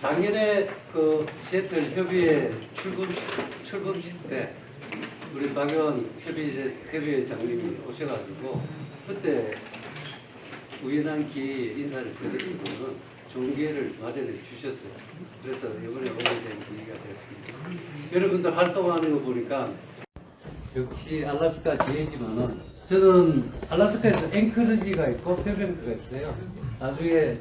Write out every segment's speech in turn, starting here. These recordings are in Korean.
작년에 그 시애틀 협의회 출범식 때 우리 박연 협의회장님이 오셔가지고 그때 우연한 기회에 인사를 드리고는 좋은 기회를 마련해 주셨어요. 그래서 이번에 오게 된 기회가 되었습니다. 여러분들 활동하는 거 보니까 역시 알래스카 지혜지만은 저는 알래스카에서 앵커리지가 있고 페어뱅스가 있어요. 나중에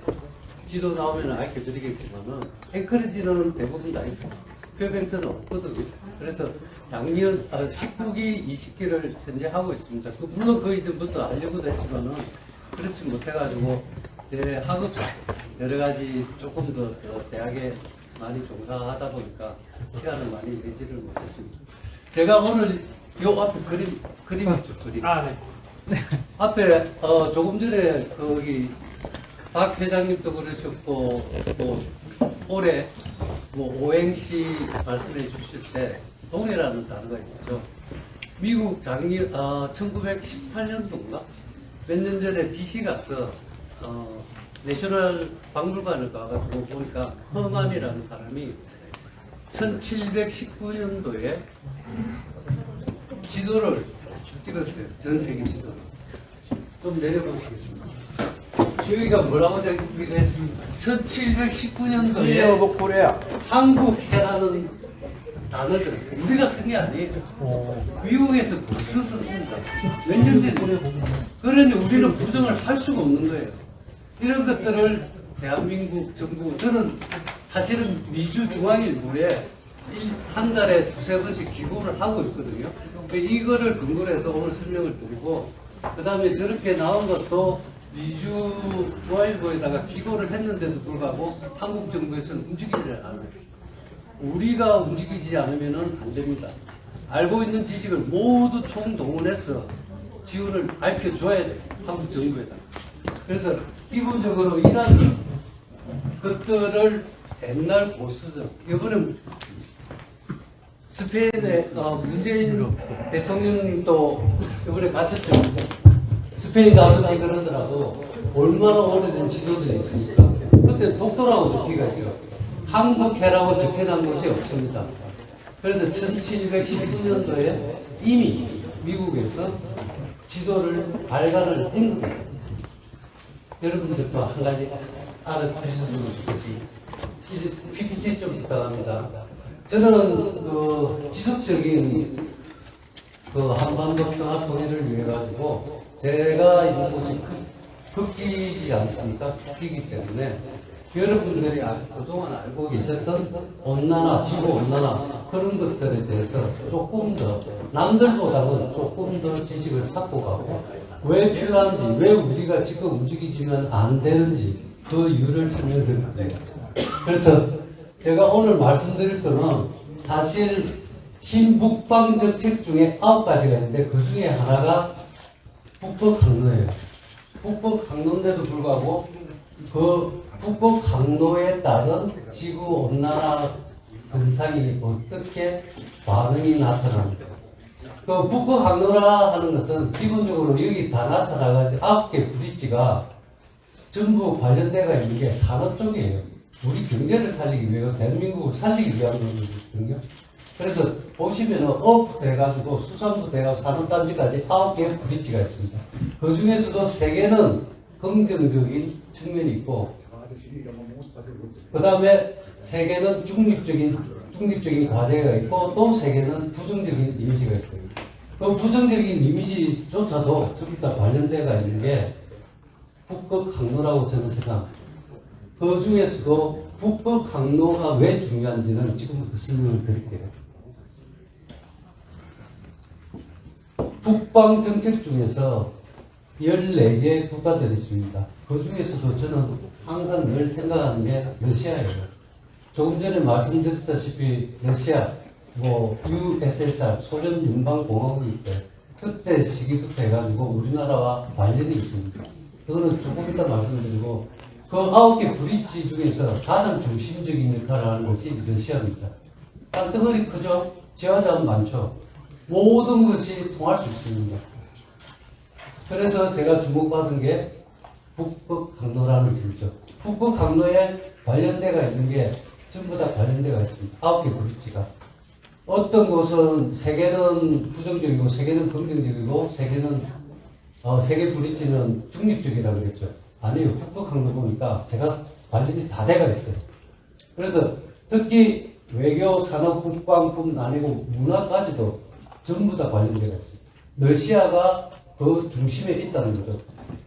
지도 나오면 알려드리겠지만은 앵커리지는 대부분 다 있어요. 페어뱅스는 없거든요. 그래서 작년 19기, 20기를 현재 하고 있습니다. 물론 그 이전부터 하려고도 했지만은 그렇지 못해가지고 제 학업상 여러 가지 조금 더 대학에 많이 종사하다 보니까 시간을 많이 내지를 못했습니다. 제가 오늘 요 앞에 그림 있죠, 그림. 네. 앞에 조금 전에 거기 박 회장님도 그러셨고 또 올해 뭐 오행시 말씀해 주실 때 동해라는 단어가 있었죠. 미국 작년 1918년도인가 몇 년 전에 DC 가서 내셔널 박물관을 가가지고 보니까 허만이라는 사람이 1719년도에 지도를 찍었어요. 전 세계 지도를. 좀 내려보시겠습니다. 여기가 뭐라고 적기를 했습니까? 1719년도에 코리아. 한국해라는 단어를 우리가 쓴 게 아니에요. 미국에서 벌써 썼습니다. 몇 년 전에. 그러니 우리는 부정을 할 수가 없는 거예요. 이런 것들을 대한민국 정부, 저는 사실은 미주 중앙일보에 한 달에 두세 번씩 기고를 하고 있거든요. 이거를 근거로 해서 오늘 설명을 드리고, 그 다음에 저렇게 나온 것도 미주 중앙일보에다가 기고를 했는데도 불구하고 한국 정부에서는 움직이지를 않아요. 우리가 움직이지 않으면 안 됩니다. 알고 있는 지식을 모두 총동원해서 지원을 밝혀줘야 돼요. 한국 정부에다. 그래서 기본적으로 이런 것들을 옛날 보수적, 이번에 스페인에 문재인 대통령님도 이번에 가셨죠. 스페인 가든지 그러더라도 얼마나 오래된 지도들이 있습니까? 그때 독도라고 적기가 있죠. 한국해라고 적혀난 곳이 없습니다. 그래서 1719년도에 이미 미국에서 지도를 발간을 한 거예요. 여러분들도 한 가지 알아주셨으면 좋겠습니다. 이제 PPT 좀 부탁합니다. 저는 그 지속적인 그 한반도 평화 통일을 위해 가지고 제가 이곳이 극지지 않습니까? 극지이기 때문에 여러분들이 그동안 알고 계셨던 온난화, 지구 온난화 그런 것들에 대해서 조금 더 남들보다는 조금 더 지식을 쌓고 가고 왜 필요한지, 왜 우리가 지금 움직이지면 안 되는지 그 이유를 설명드립니다. 그래서 제가 오늘 말씀드릴 거는 사실 신북방 정책 중에 9가지가 있는데 그 중에 하나가 북극 항로예요. 북극 항로인데도 불구하고 그 북극 항로에 따른 지구 온난화 현상이 어떻게 반응이 나타납니까? 그 북극 항로라 하는 것은 기본적으로 여기 다 나타나가지고 9개 브릿지가 전부 관련돼가 있는 게 산업 쪽이에요. 우리 경제를 살리기 위해, 대한민국을 살리기 위한 거거든요. 그래서 보시면은 업부터 해가지고 수산부터 해가지고 산업단지까지 9개의 브릿지가 있습니다. 그 중에서도 3개는 긍정적인 측면이 있고, 그 다음에 3개는 중립적인 과제가 있고, 또 3개는 부정적인 이미지가 있어요. 그 부정적인 이미지조차도 전부 다 관련돼가 있는 게 북극 항로라고 저는 생각합니다. 그 중에서도 북극 항로가 왜 중요한지는 지금부터 설명을 드릴게요. 북방 정책 중에서 14개 국가들이 있습니다. 그 중에서도 저는 항상 늘 생각하는 게 러시아예요. 조금 전에 말씀드렸다시피 러시아, USSR, 소련 연방공화국일 때 그때 시기부터 해가지고 우리나라와 관련이 있습니다. 그거는 조금 이따 말씀드리고 그 9개 브릿지 중에서 가장 중심적인 역할을 하는 것이 러시아입니다. 땅덩어리 크죠? 지하자원 많죠? 모든 것이 통할 수 있습니다. 그래서 제가 주목받은 게 북극 항로라는 점이죠. 북극 항로에 관련돼가 있는 게 전부 다 관련되어 있습니다. 9개 브릿지가. 어떤 곳은 세 개는 부정적이고 세 개는 긍정적이고 세 개 브릿지는 중립적이라고 그랬죠. 아니요. 훅훅한 거 보니까 제가 관련이 다 돼가 있어요. 그래서 특히 외교, 산업, 국방뿐 아니고 문화까지도 전부 다 관련되어 있어요. 러시아가 그 중심에 있다는 거죠.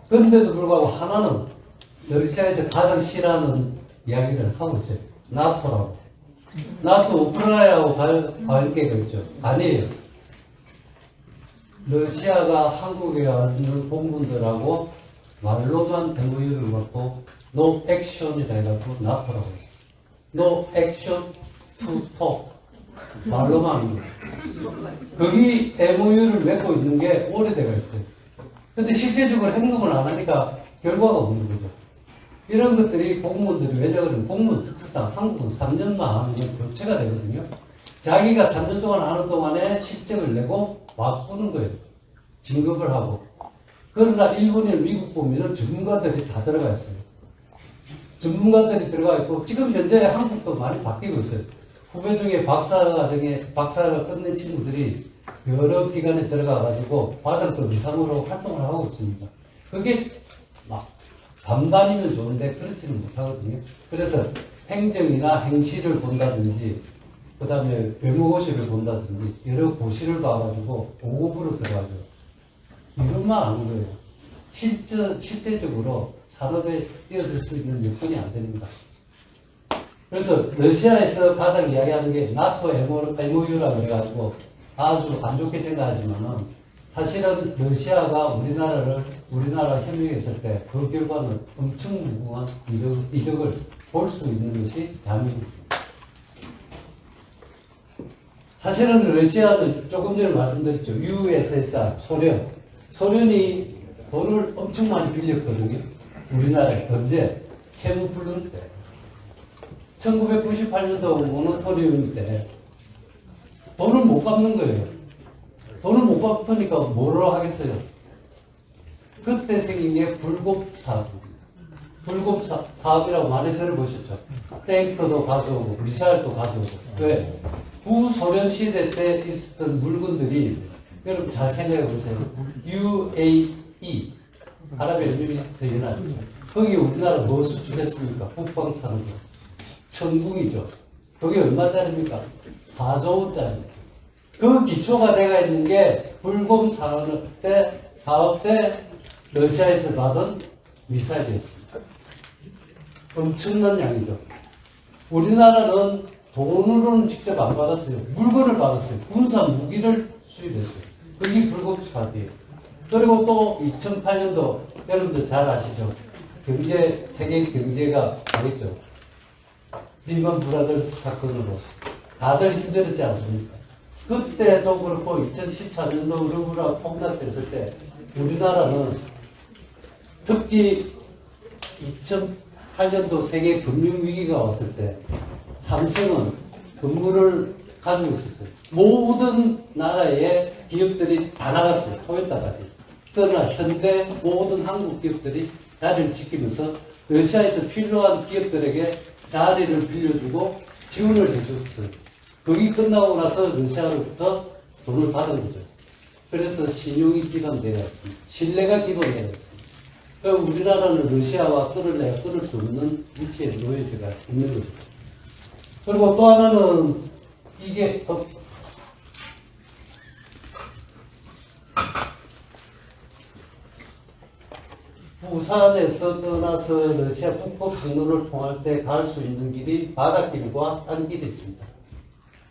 그런데도 불구하고 하나는 러시아에서 가장 싫어하는 이야기를 하고 있어요. 나토라고. 나토 우크라이나하고 관계가 있죠. 아니에요. 러시아가 한국에 왔는 공군들하고 말로만 MOU를 받고 No action이라 해갖고 나토라고 해요. No action to talk. 말로만 하는 거예요. 거기 MOU를 맺고 있는 게 오래되어 있어요. 근데 실제적으로 행동을 안 하니까 결과가 없는 거죠. 이런 것들이 공무원들이 왜냐하면 공무원 특성상 한국은 3년만 하면 교체가 되거든요. 자기가 3년 동안 하는 동안에 실적을 내고 바꾸는 거예요. 진급을 하고. 그러나 일본이나 미국 보면은 전문가들이 다 들어가 있어요. 전문가들이 들어가 있고 지금 현재 한국도 많이 바뀌고 있어요. 후배 중에 박사를 끝낸 친구들이 여러 기관에 들어가가지고 과장급 이상으로 활동을 하고 있습니다. 그게 막 반반이면 좋은데 그렇지는 못하거든요. 그래서 행정이나 행시를 본다든지 그 다음에 외무고시를 본다든지 여러 고시를 봐가지고 5급으로 들어가죠. 이것만 아는 거예요. 실제적으로 산업에 뛰어들 수 있는 여건이 안 됩니다. 그래서 러시아에서 가장 이야기하는 게 나토 MOU라고 해가지고 아주 안 좋게 생각하지만은 사실은 러시아가 우리나라 협력했을 때 그 결과는 엄청 무궁한 이득을 볼 수 있는 것이 대한민국입니다. 사실은 러시아는 조금 전에 말씀드렸죠. USSR, 소련이 돈을 엄청 많이 빌렸거든요. 우리나라에 언제? 채무불능 때. 1998년도 모노토리움 때 돈을 못 갚는 거예요. 돈을 못 갚으니까 뭐로 하겠어요? 그때 생긴 게 불법 사업입니다. 불법 사업이라고 많이 들어보셨죠? 탱크도 가져오고 미사일도 가져오고. 왜? 구소련 시대 때 있었던 물건들이 여러분 잘 생각해 보세요. UAE 아랍에미리트 연합 거기 우리나라 뭐 수출했습니까? 국방산업 천국이죠. 그게 얼마짜리입니까? 4조 원짜리입니다. 그 기초가 돼가 있는 게 불금 사업 때 러시아에서 받은 미사일이었습니다. 엄청난 양이죠. 우리나라는 돈으로는 직접 안 받았어요. 물건을 받았어요. 군사 무기를 수입했어요. 그게 불금 사업이에요. 그리고 또 2008년도 여러분들 잘 아시죠? 세계 경제가 망했죠. 리먼 브라더스 사건으로 다들 힘들었지 않습니까? 그때도 그렇고 2014년도 러브라 폭락됐을 때 우리나라는 특히 2008년도 세계 금융위기가 왔을 때 삼성은 건물을 가지고 있었어요. 모든 나라의 기업들이 다 나갔어요. 토요타까지. 그러나 현대 모든 한국 기업들이 자리를 지키면서 러시아에서 필요한 기업들에게 자리를 빌려주고 지원을 해줬어요. 거기 끝나고 나서 러시아로부터 돈을 받은 거죠. 그래서 신용이 기반되어 있습니다. 신뢰가 기반되어 있습니다. 그럼 우리나라는 러시아와 끊을 수 없는 위치에 놓여져 있는 거죠. 그리고 또 하나는 이게 부산에서 떠나서 러시아 북부 항로를 통할 때 갈 수 있는 길이 바닷길과 딴 길이 있습니다.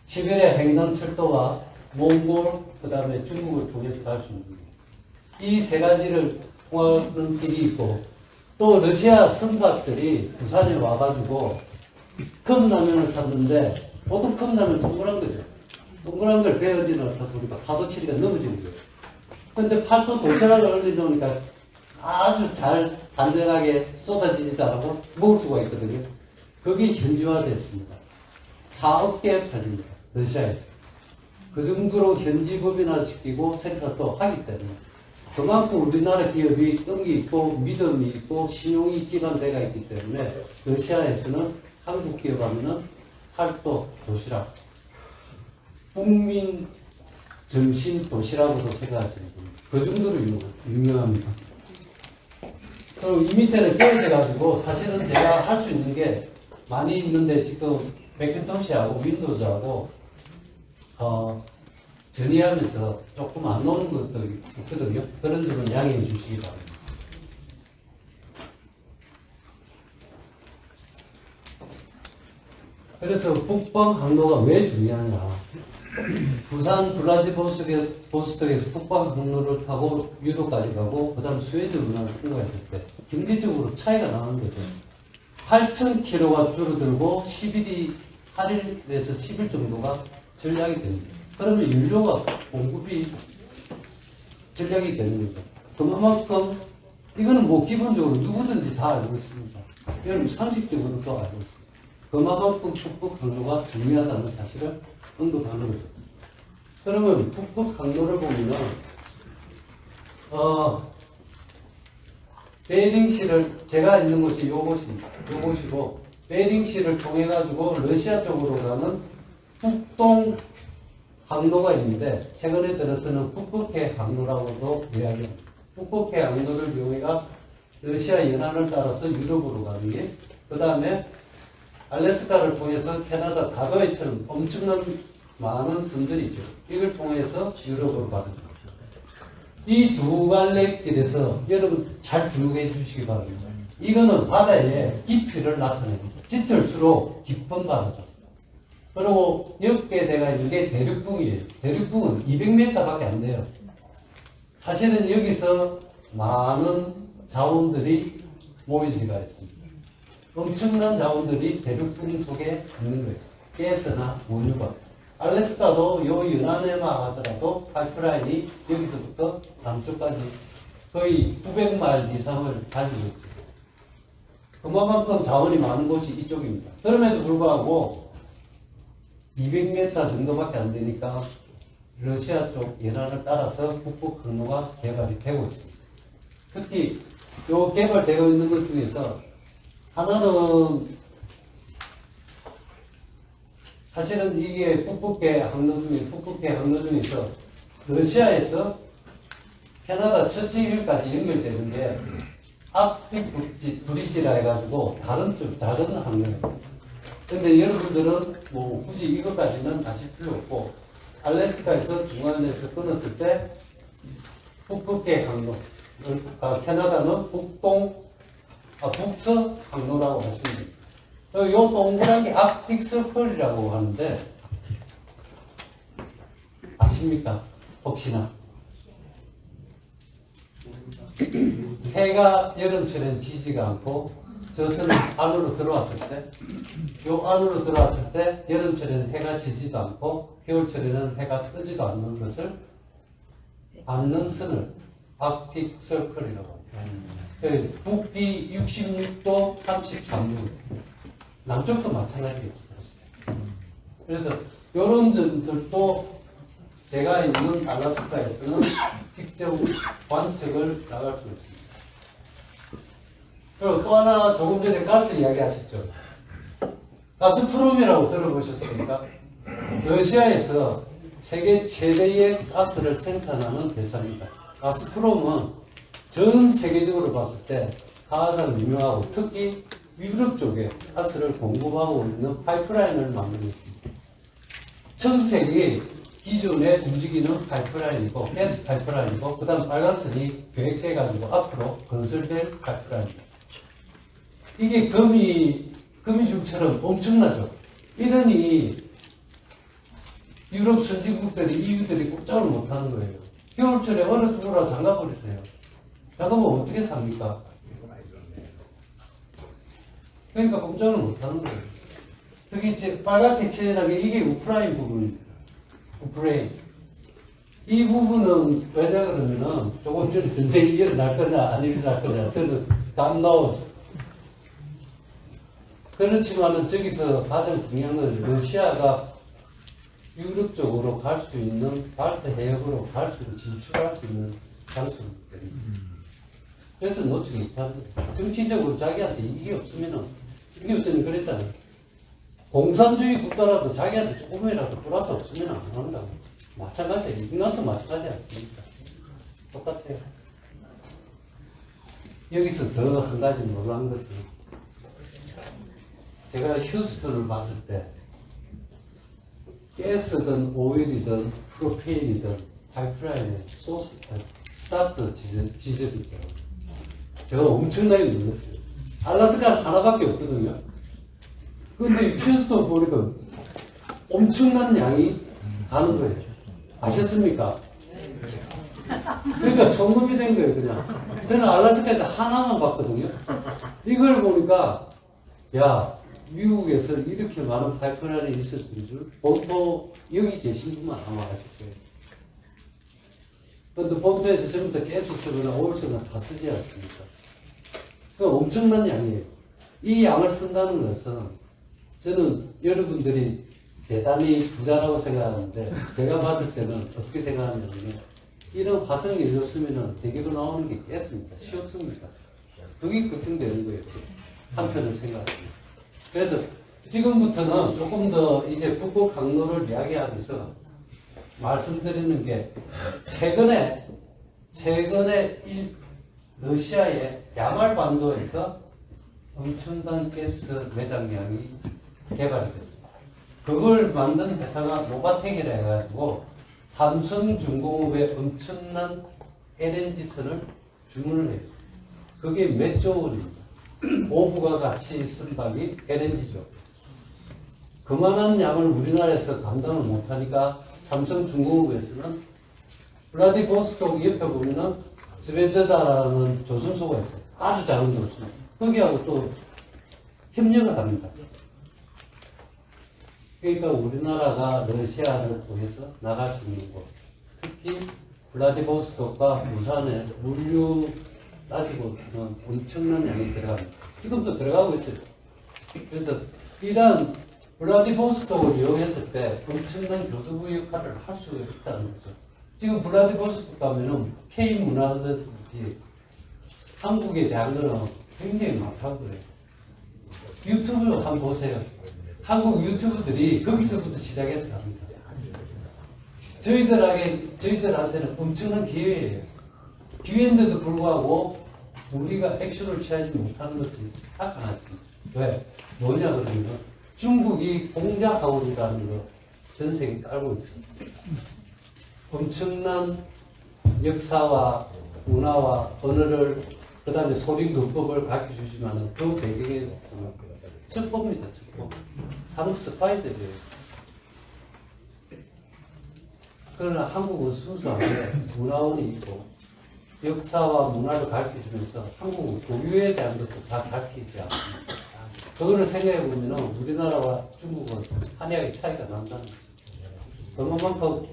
시베리아 횡단철도와 몽골, 그 다음에 중국을 통해서 갈 수 있는 길. 이 세 가지를 통하는 길이 있고, 또 러시아 선박들이 부산에 와가지고 컵라면을 샀는데, 보통 컵라면 동그란 거죠. 동그란 걸 베어지 넣다 보니까 파도 치니까 넘어지는 거예요. 근데 팔도 도시락을 올려놓으니까 아주 잘 안전하게 쏟아지지도 않고 먹을 수가 있거든요. 그게 현지화됐습니다. 4억 개 팔립니다. 러시아에서. 그 정도로 현지 법인화시키고 생산도 하기 때문에 그만큼 우리나라 기업이 끈기 있고 믿음이 있고 신용이 기반되어 있기 때문에 러시아에서는 한국 기업 하면은 팔도 도시락, 국민 점심 도시락으로 생각하시는 분. 그 정도로 유명합니다. 그리고 이 밑에는 깨어져가지고 사실은 제가 할 수 있는 게 많이 있는데 지금 맥킨토시하고 윈도우즈하고 전이하면서 조금 안 나오는 것도 있거든요. 그런 점은 양해해 주시기 바랍니다. 그래서 북방 항로가 왜 중요하냐. 부산 블라디보스톡에서 북방 항로를 타고 유로까지 가고 그 다음 스웨즈 운하를 통과했을 때 경제적으로 차이가 나는 거죠. 8,000km가 줄어들고 11일, 8일에서 10일 정도가 전략이 됩니다. 그러면 연료가 공급이 전략이 되는 거죠. 그만큼 이거는 뭐 기본적으로 누구든지 다 알고 있습니다. 여러분 상식적으로도 알고 있습니다. 그만큼 북극 항로가 중요하다는 사실을 언급하는 거죠. 그러면 북극 항로를 보면은 베링시를 제가 있는 곳이 요곳이고 베링시를 통해 가지고 러시아 쪽으로 가는 북동 항로가 있는데 최근에 들어서는 북극해 항로라고도 이야기합니다. 북극해 항로를 이용해가 러시아 연안을 따라서 유럽으로 가는 게, 그 다음에 알래스카를 통해서 캐나다 과거에처럼 엄청난 많은 섬들이 있죠. 이걸 통해서 유럽으로 가는 거죠. 이 두 갈래 길에서 여러분 잘 주목해 주시기 바랍니다. 이거는 바다의 깊이를 나타냅니다. 짙을수록 깊은 바다죠. 그리고 옆에 내가 있는 게 대륙붕이에요. 대륙붕은 200m밖에 안 돼요. 사실은 여기서 많은 자원들이 모여지가 있습니다. 엄청난 자원들이 대륙붕 속에 있는 거예요. 가스나 원유가. 알래스카도 요 연안에만 하더라도 파이프라인이 여기서부터 남쪽까지 거의 900마일 이상을 가지고 있죠. 그만큼 자원이 많은 곳이 이쪽입니다. 그럼에도 불구하고 200m 정도밖에 안 되니까 러시아 쪽 연안을 따라서 북극 항로가 개발이 되고 있습니다. 특히 요 개발되고 있는 것 중에서 하나는 사실은 이게 북극해 항로 중에서 러시아에서 캐나다 처치일까지 연결되는 게 아크틱 브리지라 해가지고 다른 항로예요. 근데 여러분들은 뭐 굳이 이것까지는 아실 필요 없고, 알래스카에서 중간에서 끊었을 때 북극해 항로, 캐나다는 북서 항로라고 하시면 됩니다. 이 동그란 게 아크틱 서클이라고 하는데 아십니까? 혹시나 해가 여름철엔 지지가 않고 저선은 안으로 들어왔을 때, 요 안으로 들어왔을 때 여름철에는 해가 지지도 않고 겨울철에는 해가 뜨지도 않는 것을 않는 선을 아크틱 서클이라고 합니다. 북위 66도 33도, 남쪽도 마찬가지겠죠. 그래서 이런 점들도 제가 있는 알래스카에서는 직접 관측을 나갈 수 있습니다. 그리고 또 하나, 조금 전에 가스 이야기 하셨죠. 가스프롬이라고 들어보셨습니까? 러시아에서 세계 최대의 가스를 생산하는 회사입니다. 가스프롬은 전 세계적으로 봤을 때 가장 유명하고 특히 유럽 쪽에 가스를 공급하고 있는 파이프라인을 만들고 있습니다. 청색이 기존에 움직이는 파이프라인이고, 가스 파이프라인이고, 그 다음 빨간선이 계획돼가지고 앞으로 건설될 파이프라인입니다. 이게 거미줄처럼 엄청나죠. 이러니 유럽 선진국들이, EU들이 꼼짝을 못하는 거예요. 겨울철에 얼어 죽으라 잠가버리세요. 잠가면 어떻게 삽니까? 그러니까 꼼짝을 못하는 거예요. 여기 이제 빨갛게 칠해나게 이게 우크라이나 부분입니다. 우크라이나. 이 부분은 왜냐 그러면은 조금 전에 전쟁이 일어날 거냐 안 일어날 거냐 저는 God knows. 그렇지만은 저기서 가장 중요한 건 러시아가 유럽 쪽으로 갈 수 있는, 발트 해역으로 진출할 수 있는 장소입니다. 그래서 놓치지 못하는 거예요. 정치적으로 자기한테 이게 없으면 그랬잖아요. 공산주의 국가라도 자기한테 조금이라도 플러스 없으면 안 한다. 마찬가지예요. 인간도 마찬가지 아닙니까? 똑같아요. 여기서 더 한 가지 놀란 것은 제가 휴스턴을 봤을 때 가스든 오일이든 프로페인이든 파이프라인에 소스, 스타트 지점이 있더라고요. 제가 엄청나게 놀랐어요. 알라스카는 하나밖에 없거든요. 근데 휴스턴 보니까 엄청난 양이 가는 거예요. 아셨습니까? 그러니까 점검이 된 거예요, 그냥. 저는 알라스카에서 하나만 봤거든요. 이걸 보니까, 야, 미국에서 이렇게 많은 파이프라인이 있었던 줄, 본토, 여기 계신 분만 아마 아실 거예요. 근데 본토에서 전부 다 가스 쓰거나 오일 쓰거나 다 쓰지 않습니까? 그 엄청난 양이에요. 이 양을 쓴다는 것은, 저는 여러분들이 대단히 부자라고 생각하는데, 제가 봤을 때는 어떻게 생각하냐면, 이런 화성연료 쓰면은 대개로 나오는 게 가스입니다. CO2입니다. 그게 걱정되는 거예요. 한편을 생각하면. 그래서 지금부터는 조금 더 이제 북극 항로를 이야기하면서 말씀드리는 게 최근에 러시아의 야말 반도에서 엄청난 가스 매장량이 개발이 됐습니다. 그걸 만든 회사가 노바텍이라 해가지고 삼성중공업에 엄청난 LNG선을 주문을 해요. 그게 몇 조 원입니다. 오부가 같이 쓴다기 LNG죠. 그만한 양을 우리나라에서 감당을 못하니까 삼성중공업에서는 블라디보스토크 옆에 보면은 스베저다라는 조선소가 있어요. 아주 작은 조선. 거기하고 또 협력을 합니다. 그러니까 우리나라가 러시아를 통해서 나갈 수 있는 곳, 특히 블라디보스토크와 부산에 물류 따지고는 엄청난 양이 들어갑니다. 지금도 들어가고 있어요. 그래서 이런 블라디보스토크를 이용했을 때 엄청난 교두부 역할을 할 수 있다는 거죠. 지금 블라디보스토크 가면은 K 문화라든지 한국에 대한 거는 굉장히 많다고 그래요. 유튜브 한번 보세요. 한국 유튜브들이 거기서부터 시작해서 갑니다. 저희들한테는 엄청난 기회예요. 기회인데도 불구하고 우리가 액션을 취하지 못하는 것이 딱하나지. 왜? 뭐냐 그러면 중국이 공자학원이라는 거 전 세계에 알고 있죠. 엄청난 역사와 문화와 언어를 그 다음에 소리문법을 가르쳐주지만 그 배경에서는 첩보입니다. 첩보. 한국 스파이들이에요. 그러나 한국은 순수하게 문화원이 있고 역사와 문화를 가르쳐주면서 한국은 고유에 대한 것을 다 가르치지 않습니다. 그거를 생각해 보면 우리나라와 중국은 한약의 차이가 난다는 거죠. 그만큼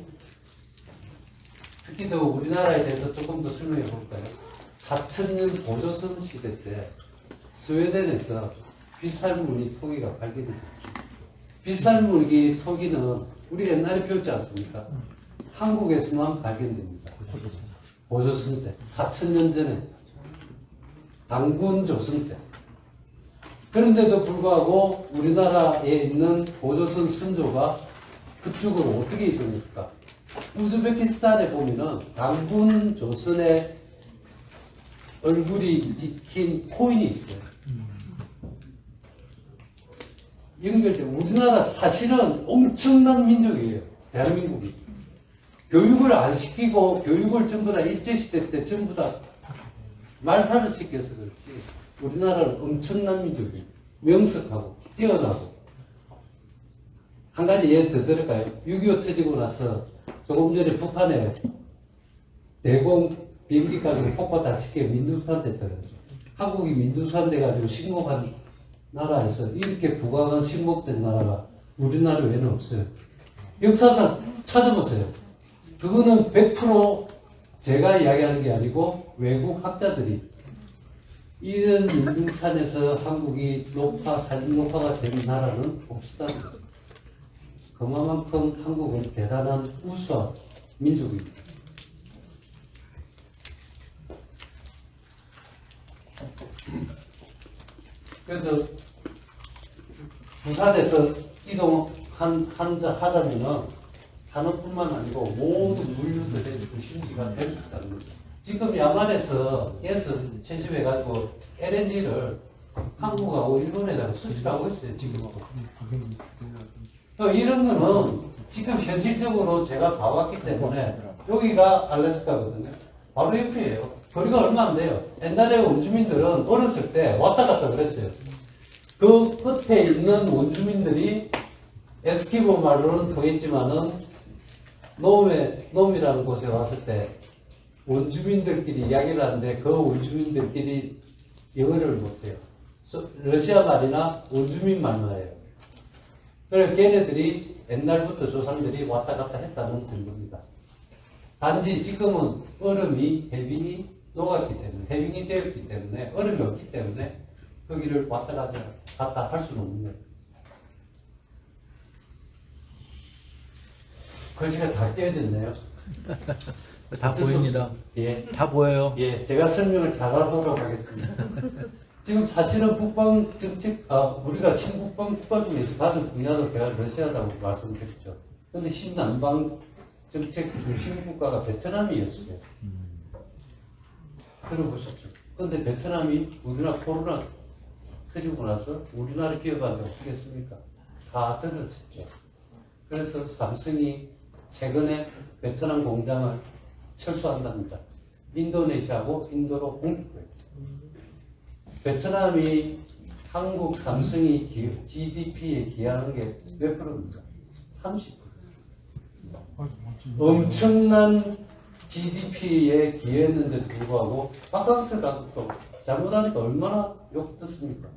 특히 더 우리나라에 대해서 조금 더 설명해 볼까요? 4,000년 고조선 시대 때 스웨덴에서 비살무늬 토기가 발견됐습니다. 비살무늬 토기는 우리 옛날에 배웠지 않습니까? 한국에서만 발견됩니다. 고조선 때, 4,000년 전에, 당군 조선 때. 그런데도 불구하고 우리나라에 있는 고조선 선조가 그쪽으로 어떻게 이동했을까? 우즈베키스탄에 보면은 당군 조선의 얼굴이 찍힌 코인이 있어요. 연결돼. 우리나라 사실은 엄청난 민족이에요. 대한민국이. 교육을 안 시키고 교육을 전부 다 일제시대 때 전부 다 말살을 시켜서 그렇지. 우리나라는 엄청난 민족이에요. 명석하고 뛰어나고. 한 가지 예를 더 들을까요? 6.25 터지고 나서 조금 전에 북한에 대공 비행기 가지고 폭파 다치게 민두산 됐더라고요. 한국이 민두산 돼가지고 식목한 나라에서 이렇게 부강한 식목된 나라가 우리나라 외에는 없어요. 역사상 찾아보세요. 그거는 100% 제가 이야기하는 게 아니고 외국 학자들이 이런 민둥산에서 한국이 산업노파가 된 나라는 없었다는 거죠. 그만큼 한국은 대단한 우수한 민족입니다. 그래서 부산에서 하자면은 산업뿐만 아니고 모든 물류들의 중심지가 될 수 있다는 거죠. 지금 야만에서 가스 채집해가지고 LNG를 한국하고 일본에다가 수출하고 있어요, 지금. 이런 거는 지금 현실적으로 제가 봐왔기 때문에 여기가 알래스카거든요. 바로 옆이에요. 거리가 얼마 안 돼요. 옛날에 원주민들은 어렸을 때 왔다 갔다 그랬어요. 그 끝에 있는 원주민들이 에스키모 말로는 통했지만은 놈이라는 곳에 왔을 때 원주민들끼리 이야기를 하는데 그 원주민들끼리 영어를 못해요. 러시아 말이나 원주민 말만 해요. 그래서 걔네들이 옛날부터 조상들이 왔다 갔다 했다는 증거입니다. 단지 지금은 얼음이 해빙이 녹았기 때문에, 해빙이 되었기 때문에, 얼음이 없기 때문에 거기를 왔다 갔다 할 수는 없는 거예요. 글씨가 다 깨어졌네요. 다 보입니다. 예. 다 보여요. 예, 제가 설명을 잘하도록 하겠습니다. 지금 사실은 북방 정책, 우리가 신북방 국가 중에서 가장 중요하다고 제가 러시아라고 말씀드렸죠. 근데 신남방 정책 중심 국가가 베트남이었어요. 들어보셨죠? 근데 베트남이 우리나라 코로나 터지고 나서 우리나라 기업한테 어떻게 했습니까? 다 떨어졌죠. 그래서 삼성이 최근에 베트남 공장을 철수한답니다. 인도네시아하고 인도로 공격해요. 베트남이 한국 삼성이 GDP에 기여하는 게 몇 프로입니까? 30%. 엄청난 GDP에 기여했는데 불구하고 박강서 감독도 잘못하니까 얼마나 욕 듣습니까?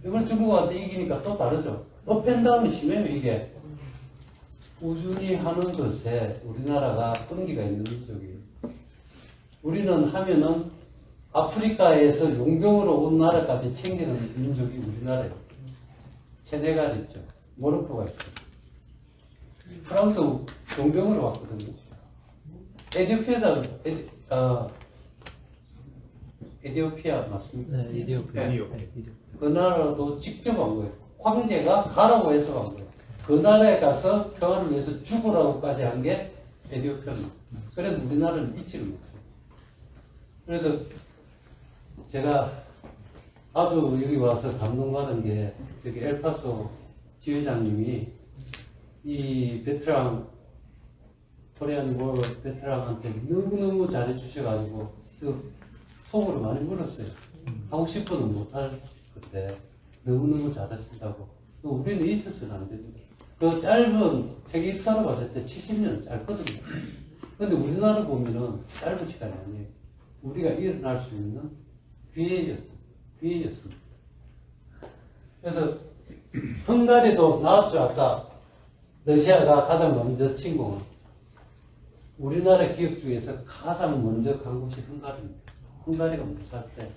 이번 중국한테 이기니까 또 다르죠. 업앤다운이 심해요, 이게. 꾸준히 하는 것에 우리나라가 끈기가 있는 민족이에요. 우리는 하면은 아프리카에서 용병으로 온 나라까지 챙기는 민족이 우리나라예요. 세네갈 있죠. 모로코가 있죠. 프랑스 용병으로 왔거든요. 에티오피아 맞습니까? 네, 이디오피아. 네. 그 나라도 직접 간 거예요. 황제가 가라고 해서 간 거예요. 그 나라에 가서 평화를 위해서 죽으라고까지 한 게 에티오피아입니다. 그래서 우리나라는 잊지를 못해요. 그래서 제가 아주 여기 와서 감동받은 게 여기 엘파소 지회장님이 이 베트남 코리안 월 베트남한테 너무너무 잘해주셔가지고 속으로 많이 울었어요. 하고 싶어도 못할 그때 너무너무 잘하신다고. 우리는 있어서는 안 됩니다. 그 짧은 세계 역사로 봤을 때 70년 짧거든요. 근데 우리나라 보면은 짧은 시간이 아니에요. 우리가 일어날 수 있는 기회였습니다. 그래서 헝가리도 나왔죠. 아까 러시아가 가장 먼저 친 공은 우리나라 기업 중에서 가장 먼저 간 곳이 헝가리입니다. 헝가리가 먼저 할 때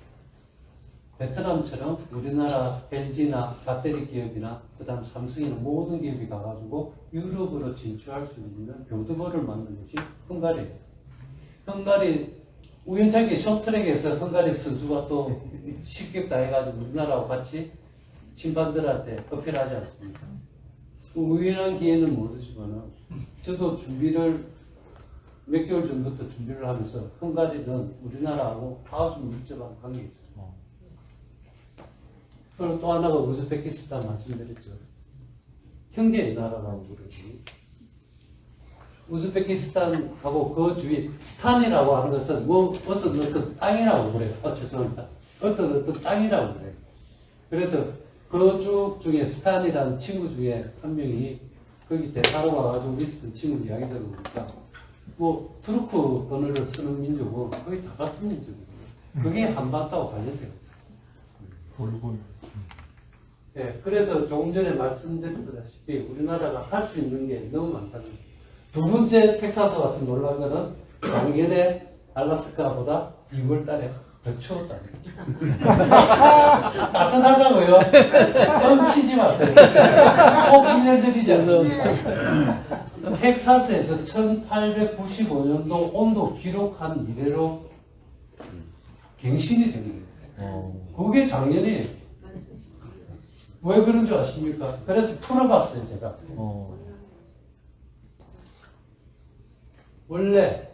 베트남처럼 우리나라 LG나 배터리 기업이나 그 다음 삼성이나 모든 기업이 가가지고 유럽으로 진출할 수 있는 교두보를 만든 것이 헝가리예요. 헝가리 우연찮게 쇼트트랙에서 헝가리 선수가 또 실격 당해가지고 우리나라하고 같이 심판들한테 어필하지 않습니까? 우연한 기회는 모르지만은 저도 준비를 몇 개월 전부터 준비를 하면서 헝가리는 우리나라하고 아주 밀접한 관계가 있습니다. 그리고 또 하나가 우즈베키스탄 말씀드렸죠. 형제의 나라라고 그러지. 우즈베키스탄하고 그 주위 스탄이라고 하는 것은 뭐 어떤 땅이라고 그래요. 죄송합니다. 어떤 땅이라고 그래요. 그래서 그쪽 중에 스탄이라는 친구 중에 한 명이 거기 대사로 와가지고 있었던 친구 이야기 들어보니까 뭐 투르크 언어를 쓰는 민족은 거의 다 같은 민족이에요. 그게 한반도하고 관련되어 있어요. 네, 그래서 조금 전에 말씀드렸다시피 우리나라가 할 수 있는 게 너무 많다는 거예요. 두 번째 텍사스 와서 놀란 거는 작년에 알라스카보다 2월 달에 더 추웠다는 거죠. 따뜻하다고요? 뻥치지 마세요. 꼭 1년 전이지 않습니까? 텍사스에서 1895년도 온도 기록한 이래로 갱신이 된 거예요. 그게 작년에 왜 그런 줄 아십니까? 그래서 풀어봤어요, 제가. 원래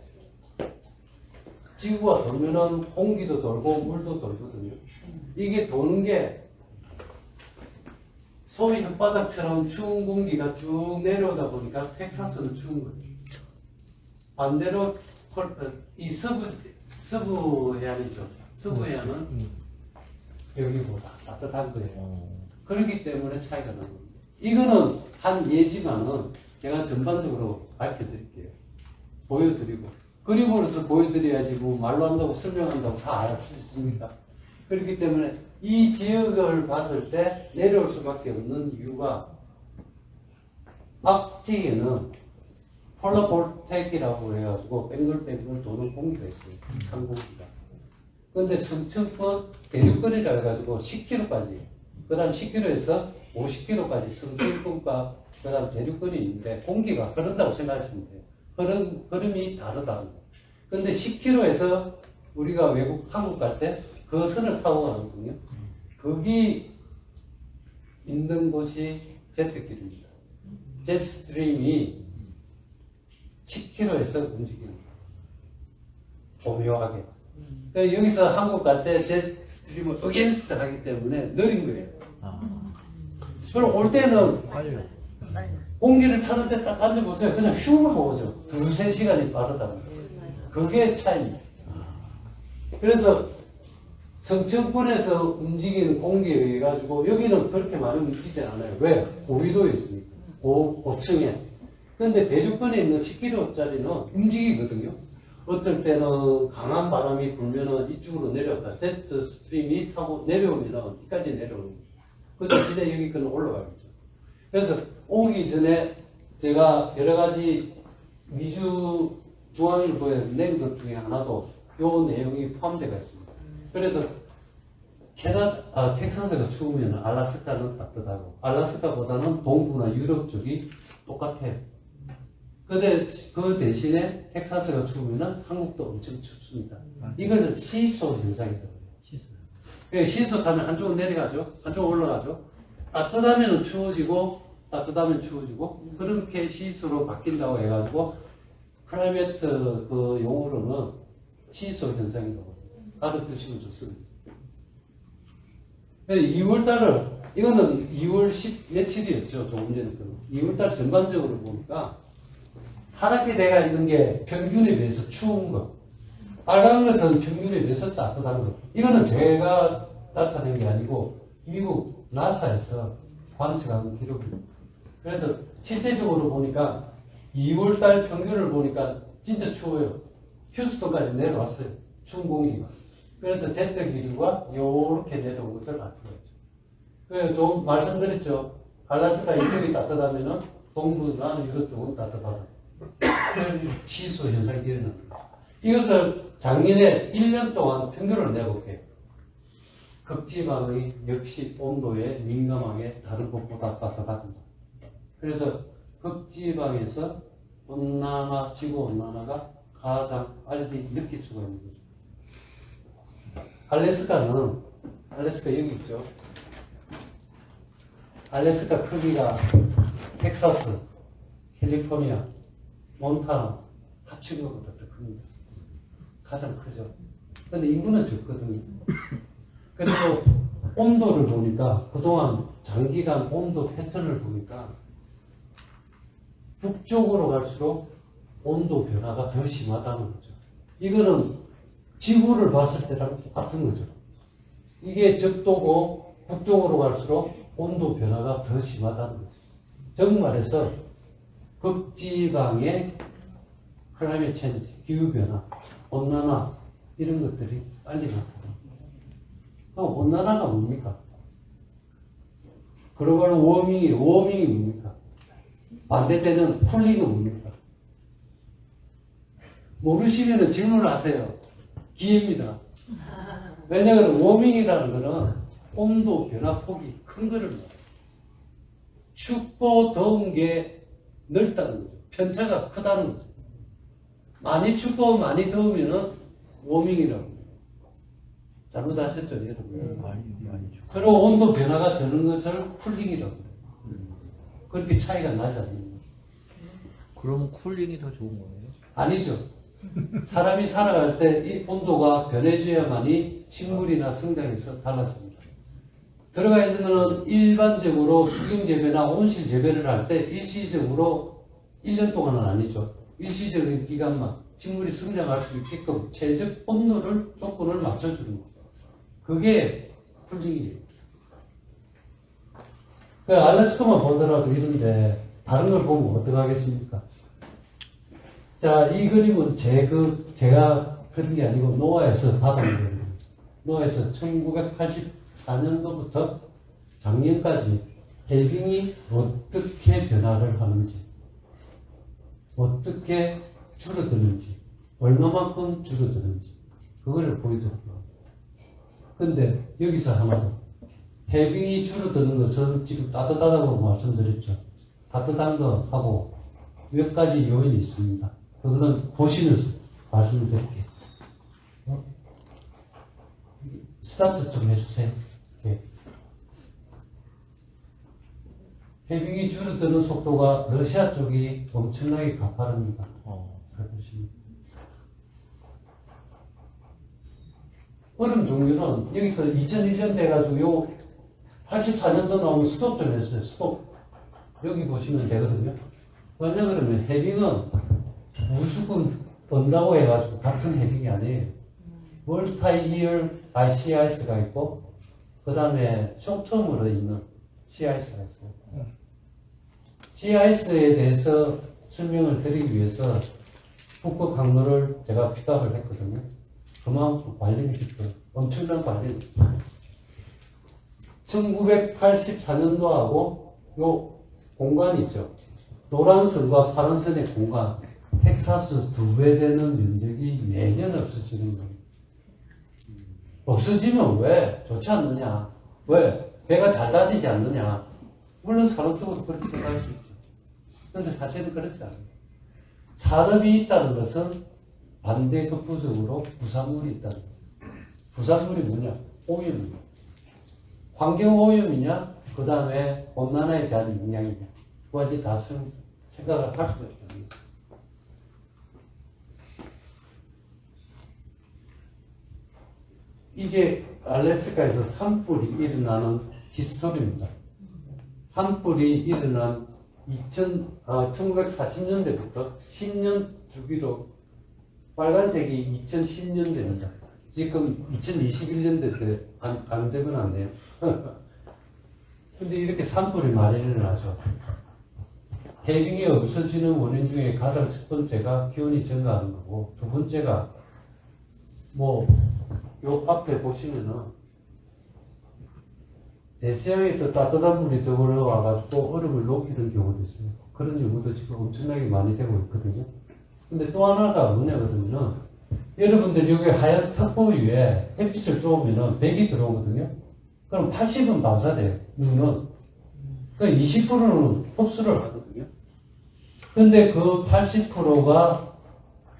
지구가 돌면은 공기도 돌고 물도 돌거든요. 이게 도는 게 소위 혓바닥처럼 추운 공기가 쭉 내려오다 보니까 텍사스는 추운 거죠. 반대로 이 서부 해안이죠. 서부 해안은 여기보다 따뜻한 거예요. 그렇기 때문에 차이가 나는 겁니다. 이거는 한 예지만은 제가 전반적으로 밝혀드릴게요. 보여드리고. 그림으로서 보여드려야지 뭐 말로 한다고 설명한다고 다 알 수 있습니까? 그렇기 때문에 이 지역을 봤을 때 내려올 수밖에 없는 이유가 앞뒤에는 폴라볼텍이라고 해가지고 뱅글뱅글 도는 공기가 있어요. 찬 공기가. 근데 성층권 대륙거리라 해가지고 10km까지, 그 다음 10km에서 50km까지 성층권과 그 다음 대륙거리 있는데 공기가 흐른다고 생각하시면 돼요. 흐름이 다르다는 거예요. 근데 10km에서 우리가 외국, 한국 갈 때 그 선을 타고 가거든요. 거기 있는 곳이 제트길입니다. 제트스트림이 10km에서 움직이는 거예요. 조묘하게. 그러니까 여기서 한국 갈 때 제트스트림을 어게인스트 하기 때문에 느린 거예요. 그럼 올 때는 빨리. 공기를 타는데 딱 앉아보세요. 그냥 흉을 오죠. 2-3시간이 빠르다는 거예요. 그게 차이입니다. 그래서 성층권에서 움직이는 공기에 의해 가지고 여기는 그렇게 많이 움직이지 않아요. 왜? 고위도에 있으니까. 고층에. 근데 대륙권에 있는 10km짜리는 움직이거든요. 어떨 때는 강한 바람이 불면은 이쪽으로 내려갔다. 제트 스트림이 타고 내려오면은 여기까지 내려오는 거예요. 그 대신에 여기 거는 올라가겠죠. 그래서 오기 전에 제가 여러 가지 미주 중앙일보에 낸 것 중에 하나도 요 내용이 포함되어 있습니다. 그래서 텍사스가 추우면 알라스카는 따뜻하고 알라스카보다는 동부나 유럽 쪽이 똑같아요. 근데 그 대신에 텍사스가 추우면 한국도 엄청 춥습니다. 이거는 시소 현상이거든요. 시소 타면 한쪽은 내려가죠. 한쪽은 올라가죠. 따뜻하면 추워지고 따뜻하면 추워지고 그렇게 시소로 바뀐다고 해가지고 클라이메트 그 용어로는 시소 현상이라고 알아두시면 좋습니다. 2월달을 이거는 2월 10 며칠이었죠. 조금 전에 2월달 전반적으로 보니까 하얗게 돼가 있는 게 평균에 비해서 추운 거, 빨간 것은 평균에 비해서 따뜻한 거. 이거는 제가 나타낸 게 아니고 미국 나사에서 관측한 기록입니다. 그래서 실제적으로 보니까 2월달 평균을 보니까 진짜 추워요. 휴스턴까지 내려왔어요. 추운 공기가. 그래서 제트 기류가 요렇게 내려온 것을 나타냈죠. 그래서 좀 말씀드렸죠. 알라스카 이쪽이 따뜻하면은 동부나 유럽 쪽은 따뜻하다. 치수 현상이 일어납니다. 이것을 작년에 1년 동안 평균을 내볼게요. 극지방의 역시 온도에 민감하게 다른 곳보다 따뜻합니다. 그래서 극지방에서 온난화, 지구 온난화가 가장 빨리 느낄 수가 있는 거죠. 알래스카 여기 있죠. 알래스카 크기가 텍사스, 캘리포니아, 몬타나 합친 것보다 더 큽니다. 가장 크죠. 근데 인구는 적거든요. 그리고 온도를 보니까 그동안 장기간 온도 패턴을 보니까 북쪽으로 갈수록 온도 변화가 더 심하다는 거죠. 이거는 지구를 봤을 때랑 똑같은 거죠. 이게 적도고 북쪽으로 갈수록 온도 변화가 더 심하다는 거죠. 즉 말해서 극지방의 클라이밋 체인지, 기후변화, 온난화 이런 것들이 빨리 나타납니다. 그럼 온난화가 뭡니까? 글로벌 워밍이 뭡니까? 반대되는 쿨링은 뭡니까? 모르시면 질문을 하세요. 기회입니다. 왜냐하면 워밍이라는 것은 온도 변화폭이 큰 거를 말해요. 춥고 더운 게 넓다는 거죠. 편차가 크다는 거죠. 많이 춥고 많이 더우면은 워밍이라고 합니다. 잘못하셨죠, 여러분. 아니죠. 그리고 온도 변화가 저는 것을 쿨링이라고 해요. 그렇게 차이가 나지 않습니다. 그러면 쿨링이 더 좋은 거네요. 아니죠. 사람이 살아갈 때 이 온도가 변해줘야만이 식물이나 성장해서 달라집니다. 들어가 있는 것은 일반적으로 수경 재배나 온실 재배를 할 때 일시적으로 1년 동안은 아니죠. 일시적인 기간만 식물이 성장할 수 있게끔 최적 온도를 조건을 맞춰주는 거죠. 그게 쿨링이에요. 그 알래스카만 보더라도 이런데 다른 걸 보면 어떡하겠습니까? 자, 이 그림은 제가 그린 게 아니고 노아에서 받은 그림입니다. 노아에서 1984년도부터 작년까지 해빙이 어떻게 변화를 하는지, 어떻게 줄어드는지, 얼마만큼 줄어드는지, 그거를 보여드릴게요. 근데 여기서 하나 더. 해빙이 줄어드는 것은 지금 따뜻하다고 말씀드렸죠. 따뜻한 거하고 몇 가지 요인이 있습니다. 그거는 보시면서 말씀드릴게요. 스타트 좀 해주세요. 네. 해빙이 줄어드는 속도가 러시아 쪽이 엄청나게 가파릅니다. 잘 보시면. 얼음 종류는 여기서 2001년 돼가지고 요 84년도 나오면 스톱 좀 했어요. 스톱. 여기 보시면 되거든요. 왜냐 그러면 해빙은 무조건 번다고 해가지고 같은 해빙이 아니에요. 멀타이이얼 sea ice가 있고 그 다음에 쇼텀으로 있는 sea ice가 있어요. sea ice에 대해서 설명을 드리기 위해서 북극 항로를 제가 픽업을 했거든요. 그만큼 관련이 깊어요. 엄청난 관련이 깊어요. 1984년도하고 요 공간이 있죠. 노란선과 파란선의 공간, 텍사스 2배 되는 면적이 매년 없어지는 거예요. 없어지면 왜? 좋지 않느냐? 왜? 배가 잘 다니지 않느냐? 물론 산업적으로 그렇게 생각할 수 있죠. 그런데 사실은 그렇지 않아요. 산업이 있다는 것은 반대급부적으로 부산물이 있다는 거예요. 부산물이 뭐냐? 오염이냐? 환경오염이냐? 그 다음에 온난화에 대한 영향이냐? 두 가지 다 생각을 할 수가 있다는 거예요. 이게 알래스카에서 산불이 일어나는 히스토리입니다. 산불이 일어난 1940년대부터 10년 주기로 빨간색이 2010년대입니다. 지금 2021년대 때 안 되면 안 돼요. 근데 이렇게 산불이 많이 일어나죠. 해빙이 없어지는 원인 중에 가장 첫 번째가 기온이 증가하는 거고, 두 번째가 요 앞에 보시면은 대서양에서 따뜻한 물이 더 올라와가지고 얼음을 녹이는 경우도 있어요. 그런 경우도 지금 엄청나게 많이 되고 있거든요. 근데 또 하나가 뭐냐거든요. 여러분들 여기 하얀 턱보 위에 햇빛을 쏘면은 백이 들어오거든요. 그럼 80은 반사돼요. 눈은. 그 20%는 흡수를 하거든요. 근데 그 80%가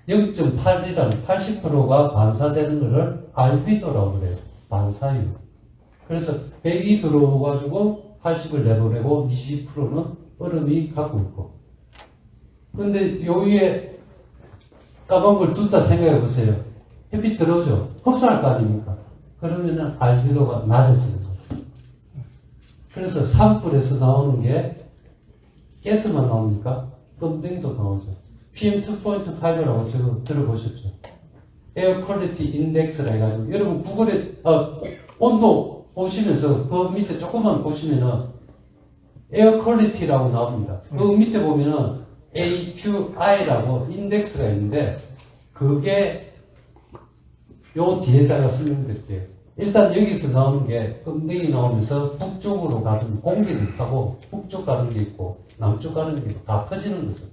0.8이라는 80%가 반사되는 것을 알비도라고 그래요. 반사율. 그래서 100이 들어와가지고 80을 내보내고 20%는 얼음이 갖고 있고. 근데 요 위에 까만 걸 둔다 생각해 보세요. 햇빛 들어오죠? 흡수할 거 아닙니까? 그러면은 알비도가 낮아지는 거예요. 그래서 산불에서 나오는 게 가스만 나옵니까? 껌댕도 나오죠. PM2.5라고 지금 들어보셨죠? 에어 퀄리티 인덱스라 해가지고 여러분 구글에 온도 보시면서 그 밑에 조금만 보시면은 에어 퀄리티라고 나옵니다. 그 밑에 보면은 AQI라고 인덱스가 있는데 그게 요 뒤에다가 설명드릴게요. 일단 여기서 나오는 게 껌댕이 나오면서 북쪽으로 가는 공기도 있다고 북쪽 가는 게 있고 남쪽 가는 게 있고 다 터지는 거죠.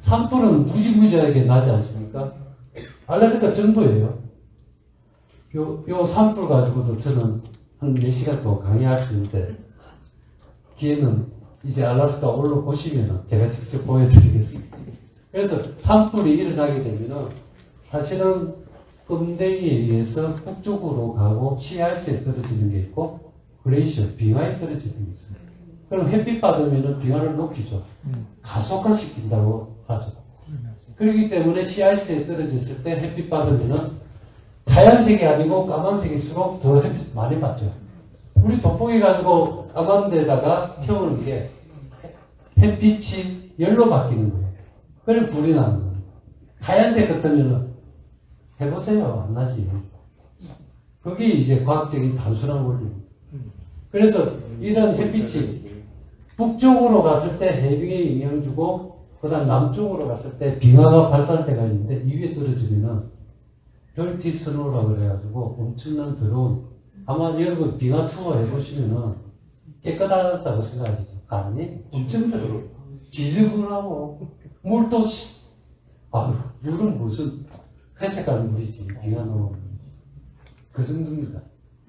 산불은 무지무지하게 나지 않습니까? 알래스카 전부예요. 요 산불 가지고도 저는 한 4시간 동안 강의할 수 있는데, 기회는 이제 알래스카 올라오시면 제가 직접 보여드리겠습니다. 그래서 산불이 일어나게 되면은 사실은 음대에 의해서 북쪽으로 가고 CRC에 떨어지는 게 있고 글레이셔, 빙하에 떨어지는 게 있어요. 그럼 햇빛 받으면 빙하를 녹이죠. 가속화시킨다고 하죠. 그렇기 때문에 CRC에 떨어졌을 때 햇빛 받으면 하얀색이 아니고 까만색일수록 더 햇빛 많이 받죠. 우리 돋보기 가지고 까만 데다가 태우는 게 햇빛이 열로 바뀌는 거예요. 그래 불이 나는 거예요. 하얀색 같으면 해보세요. 안 나지. 그게 이제 과학적인 단순한 원리입니다. 그래서 이런 햇빛이 북쪽으로 갔을 때 해빙에 영향을 주고 그 다음 남쪽으로 갔을 때 빙하가 발달할 때가 있는데 이 위에 떨어지면은 덜티 스노우라고 그래가지고 엄청난 더러운 아마 여러분 빙하 투어 해보시면은 깨끗하다고 생각하시죠? 아니 엄청 더러워. 지저분하고 물도 아유 물은 무슨 회색깔 물이지 빙하 넣으면 그 정도입니다.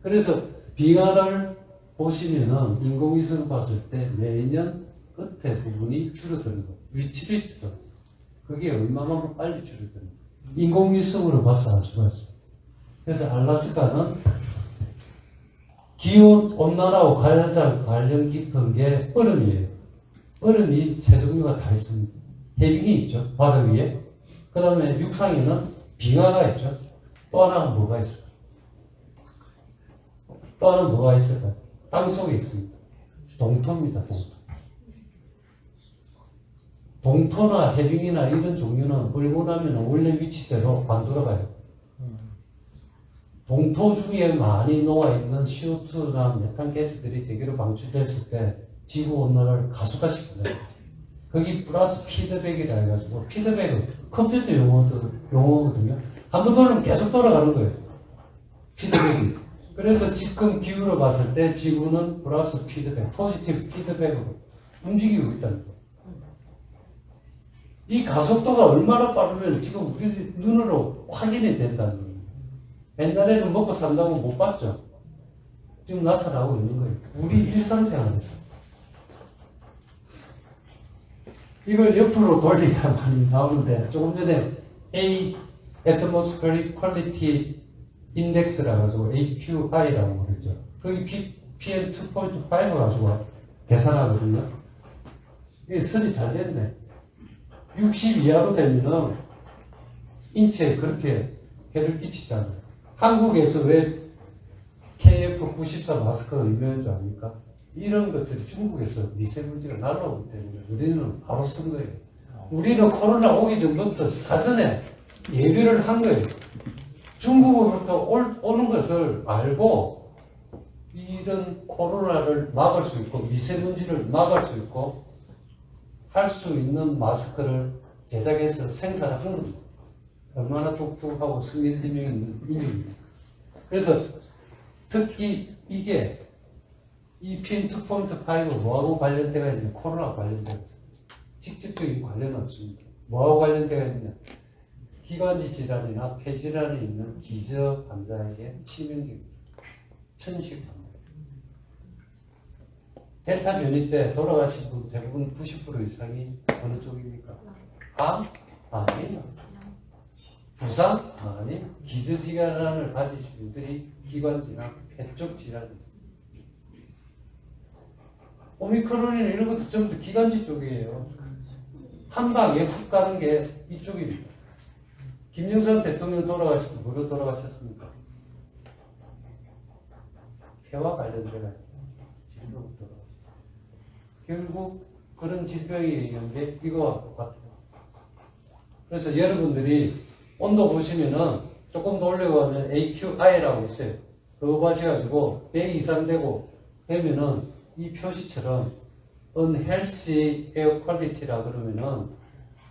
그래서 빙하를 보시면은 인공위성 봤을 때 매년 끝에 부분이 줄어드는 거예요. 리트리트가 그게 얼마만큼 빨리 줄어드는 거예요. 인공위성으로 봐서 알 수가 있어요. 그래서 알라스카는 기후 온난화와 관련 깊은 게 얼음이에요. 얼음이 세 종류가 다 있습니다. 해빙이 있죠. 바다 위에. 그 다음에 육상에는 빙하가 있죠. 또 하나가 뭐가 있을까요? 또 하나는 뭐가 있을까요? 땅 속에 있습니다. 동토입니다. 동토나 해빙이나 이런 종류는 불고 나면 원래 위치대로 안 돌아가요. 동토 중에 많이 녹아있는 CO2나 메탄 가스들이 대기로 방출됐을 때 지구 온난화를 가속화시킵니다. 거기 플러스 피드백이라 해가지고, 피드백은 컴퓨터 용어거든요. 한번 돌리면 계속 돌아가는 거예요. 피드백이. 그래서 지금 기후로 봤을 때 지구는 플러스 피드백, 포지티브 피드백으로 움직이고 있다는 거예요. 이 가속도가 얼마나 빠르면 지금 우리 눈으로 확인이 된다는 거예요. 옛날에는 먹고 산다고 못 봤죠? 지금 나타나고 있는 거예요. 우리 일상생활에서. 이걸 옆으로 돌리야 많이 나오는데, 조금 전에 Atmospheric Quality Index라 가지고 AQI라고 그러죠. 거기 PM 2.5 가지고 계산하거든요. 이게 설이 잘 됐네. 60 이하로 되면은 인체에 그렇게 해를 끼치잖아요. 한국에서 왜 KF94 마스크가 유명한 줄 압니까? 이런 것들이 중국에서 미세먼지가 날라오기 때문에 우리는 바로 쓴 거예요. 우리는 코로나 오기 전부터 사전에 예비를 한 거예요. 중국으로부터 오는 것을 알고 이런 코로나를 막을 수 있고 미세먼지를 막을 수 있고 할 수 있는 마스크를 제작해서 생산을 하는 겁니다. 얼마나 똑똑하고 승리지명 있는 인력입니다. 그래서 특히 이게 이 PM2.5가 뭐하고 관련되어 있냐? 코로나와 관련되어 있어요. 직접적인 관련은 없습니다. 뭐하고 관련되어 있냐? 기관지 질환이나 폐질환이 있는 기저 환자에게 치명적입니다. 천식 환자. 델타 변이 때 돌아가신 분 대부분 90% 이상이 어느 쪽입니까? 암? 아니에요. 부상? 아니에요. 기저 질환을 가지신 분들이 기관지나 폐쪽 질환입니다. 오미크론이나 이런 것도 전부 기관지 쪽이에요. 한 방에 훅 가는 게 이쪽입니다. 김영삼 대통령 돌아가셨을 때 뭐로 돌아가셨습니까? 폐와 관련돼가 질병으로 돌아가셨어요. 결국 그런 질병이 얘기한 게 이거와 똑같아요. 그래서 여러분들이 온도 보시면은 조금 더 올려가면 AQI라고 있어요. 그거 보셔가지고 100 이상 되면은 이 표시처럼 unhealthy air quality라 그러면은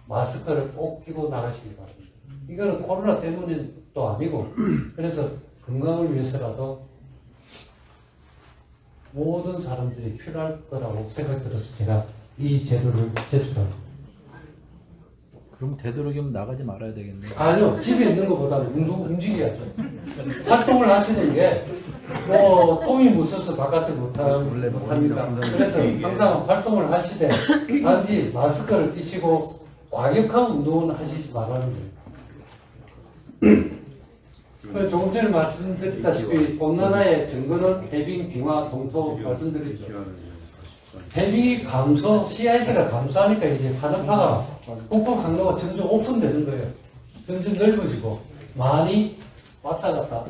마스크를 꼭 끼고 나가시기 바랍니다. 이거는 코로나 때문은 또 아니고, 그래서 건강을 위해서라도 모든 사람들이 필요할 거라고 생각이 들어서 제가 이 제도를 제출합니다. 그럼 되도록이면 나가지 말아야 되겠네. 아니요, 집에 있는 것보다는 움직여야죠. 활동을 하시는 게, 똥이 묻어서 바깥에 못합니다. 그래서 항상 활동을 하시되, 단지 마스크를 끼시고, 과격한 운동은 하시지 말라는 거예요. 그 조금 전에 말씀드렸다시피 온난화의 증거는 해빙, 빙하, 동토 말씀드렸죠. 해빙이 감소, CIS가 감소하니까 이제 산업화가 북극 항로가 점점 오픈되는 거예요. 점점 넓어지고 많이 왔다 갔다.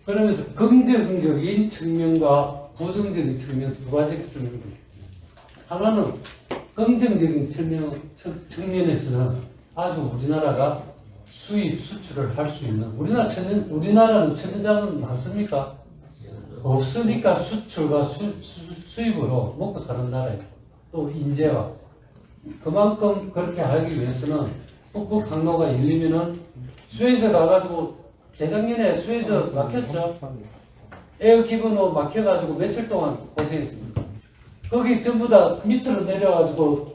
그러면서 긍정적인 측면과 부정적인 측면 두 가지를 쓰는 거예요. 하나는 긍정적인 측면에서는 아주 우리나라가 수입, 수출을 할 수 있는 우리나라는 천연자원 많습니까? 없으니까 수출과 수입으로 먹고 사는 나라예요. 또 인재와 그만큼 그렇게 하기 위해서는 북극 항로가 열리면은 수에서 가가지고 재작년에 수에서 막혔죠. 에어 기브로 막혀가지고 며칠 동안 고생했습니다. 거기 전부 다 밑으로 내려가지고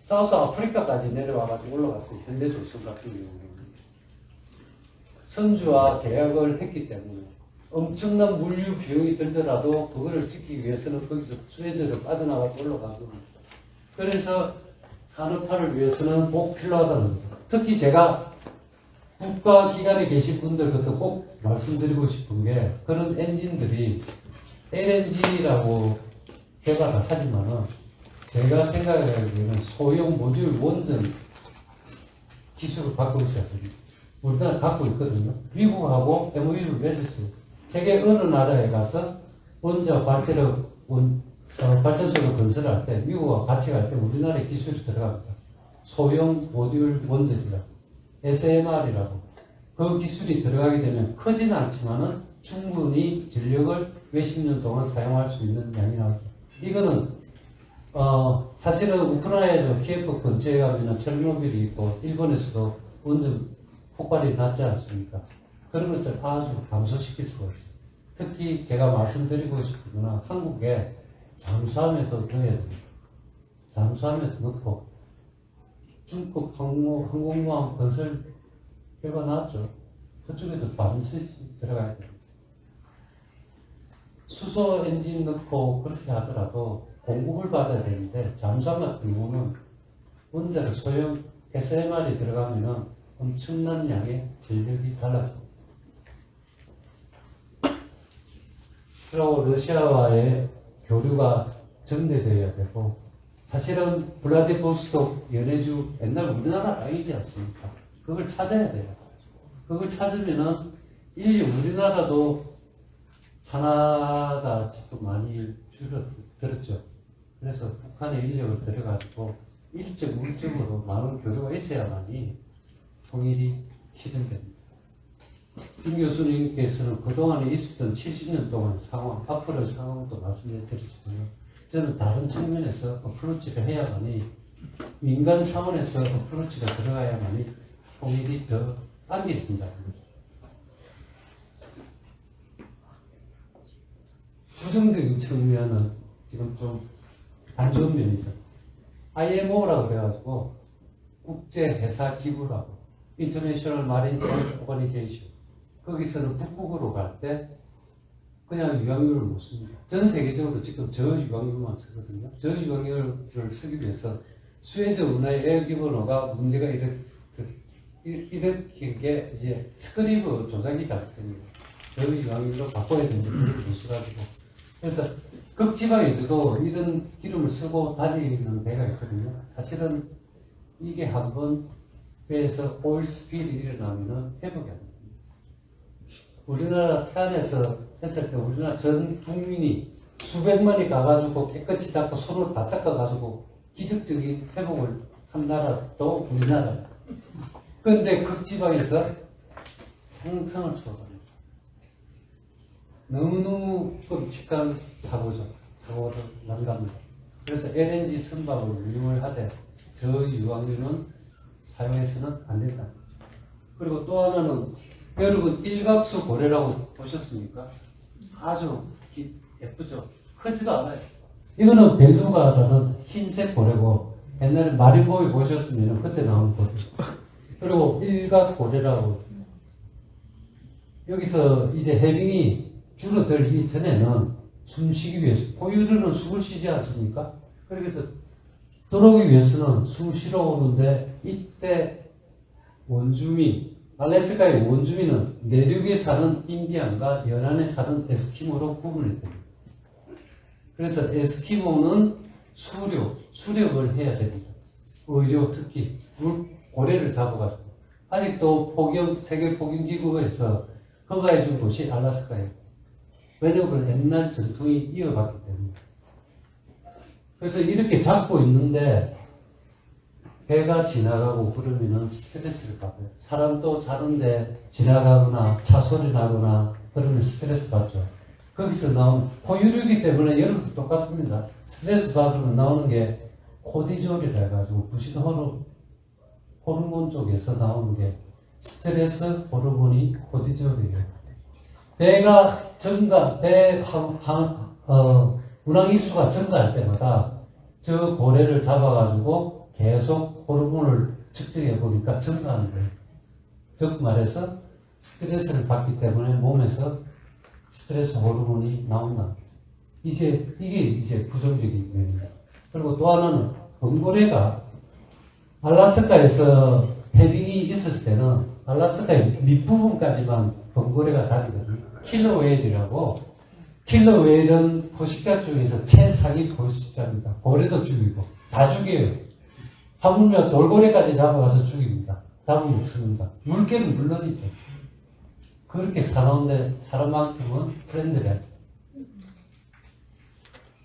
사우스 아프리카까지 내려와가지고 올라갔어요. 현대조선 같은 경우는 선주와 계약을 했기 때문에 엄청난 물류 비용이 들더라도 그거를 지키기 위해서는 거기서 수에즈를 빠져나가고 올라가는 겁니다. 그래서 산업화를 위해서는 꼭 필요하다는 겁니다. 특히 제가 국가기관에 계신 분들부터 꼭 말씀드리고 싶은 게 그런 엔진들이 LNG라고 개발을 하지만은 제가 생각하기에는 소형 모듈 원전 기술을 갖고 있어야 됩니다. 우리나라 갖고 있거든요. 미국하고 MOU를 맺었어요. 세계 어느 나라에 가서 원자 발전소를 건설할 때 미국과 같이 갈 때 우리나라의 기술이 들어갑니다. 소형 모듈 원전이라고 SMR이라고 그 기술이 들어가게 되면 크지는 않지만은 충분히 전력을 몇십 년 동안 사용할 수 있는 양이 나오죠. 이거는 사실은 우크라이나에도 키예프 근처에 가면 체르노빌이 있고 일본에서도 원전 폭발이 났지 않습니까? 그런 것을 아주 감소시킬 수가 있어요. 특히 제가 말씀드리고 싶은 건 한국에 잠수함에 더 넣어야 됩니다. 잠수함에 더 넣고 중국 항공모함 건설 결과 나왔죠. 그쪽에도 반드시 들어가야 됩니다. 수소 엔진 넣고 그렇게 하더라도 공급을 받아야 되는데 잠수함 같은 경우는 원자력 소형 SMR이 들어가면은 엄청난 양의 전력이 달라집니다. 그리고 러시아와의 교류가 정대되어야 되고 사실은 블라디보스톡 연해주 옛날 우리나라 땅이지 않습니까? 그걸 찾아야 돼요. 그걸 찾으면은 우리나라도 산화가 지금 많이 줄어들었죠. 그래서 북한의 인력을 들여가지고 일적 물적으로 많은 교류가 있어야만이 통일이 실현됩니다. 김 교수님께서는 그동안에 있었던 70년 동안 상황, 앞으로의 상황도 말씀드렸지만 저는 다른 측면에서 어프로치를 해야만이 민간 차원에서 어프로치가 들어가야만이 통일이 더 당겨진다는 거죠. 부정적인 측면은 지금 좀 안 좋은 면이죠. IMO라고 그래가지고 국제회사 기구라고 International Maritime Organization 거기서는 북극으로 갈 때 그냥 유황유를 못 씁니다. 전 세계적으로 지금 저유황유만 쓰거든요. 저유황유를 쓰기 위해서 수에즈 운하의 에어기번호가 문제가 일으킨 게 이제 스크리브 조작이 잘못됩니다. 저유황유로 바꿔야 되는데 그걸 못 써가지고 그래서 극지방에서도 이런 기름을 쓰고 다니는 배가 있거든요. 사실은 이게 한번 배에서 오일 스필이 일어나면은 회복이 안 됩니다. 우리나라 태안에서 했을 때 우리나라 전 국민이 수백만이 가가지고 깨끗이 닦고 손을 다 닦아가지고 기적적인 회복을 한 나라도 우리나라입니다. 그런데 극지방에서 상상을 초월합니다. 너무너무 끔찍한 사고를 남갑니다. 그래서 LNG 선박을 이용을 하되 저유황유는 사용해서는 안 된다. 그리고 또 하나는 여러분 일각수 고래라고 보셨습니까? 아주 예쁘죠? 크지도 않아요. 이거는 벨루가라는 흰색 고래고 옛날에 마린보이 보셨으면 그때 나온 고래. 그리고 일각고래라고 여기서 이제 해빙이 줄어들기 전에는 숨쉬기 위해서 포유류는 숨을 쉬지 않습니까? 그래서 들어오기 위해서는 숨을 쉬러 오는데 이때 원주민, 알래스카의 원주민은 내륙에 사는 인디안과 연안에 사는 에스키모로 구분이 됩니다. 그래서 에스키모는 수렵을 해야 됩니다. 의료 특히 고래를 잡아가지고 아직도 세계 포경기구에서 허가해준 곳이 알래스카예요. 왜냐하면 옛날 전통이 이어갔기 때문에. 그래서 이렇게 잡고 있는데 배가 지나가고 그러면은 스트레스를 받아요. 사람도 자는데 지나가거나 차 소리 나거나 그러면 스트레스 받죠. 거기서 나온 포유류이기 때문에 여러분도 똑같습니다. 스트레스 받으면 나오는 게 코디졸이라 해가지고 부신 호르몬 쪽에서 나오는 게 스트레스 호르몬이 코디졸이에요. 배가 운항일수가 증가할 때마다 저 고래를 잡아가지고 계속 호르몬을 측정해 보니까 증가하는 거예요. 즉 말해서 스트레스를 받기 때문에 몸에서 스트레스 호르몬이 나온다. 이게 이제 부정적인 면입니다. 그리고 또 하나는 범고래가 알래스카에서 해빙이 있을 때는 알래스카의 밑부분까지만 범고래가 다니거든요. 킬러 웨일이라고. 킬러 웨일은 포식자 중에서 최상위 포식자입니다. 고래도 죽이고 다 죽여요. 하물며 돌고래까지 잡아가서 죽입니다. 잡으면 죽습니다. 물개는 물론이죠. 그렇게 사나운데 사람만큼은 프렌드래요.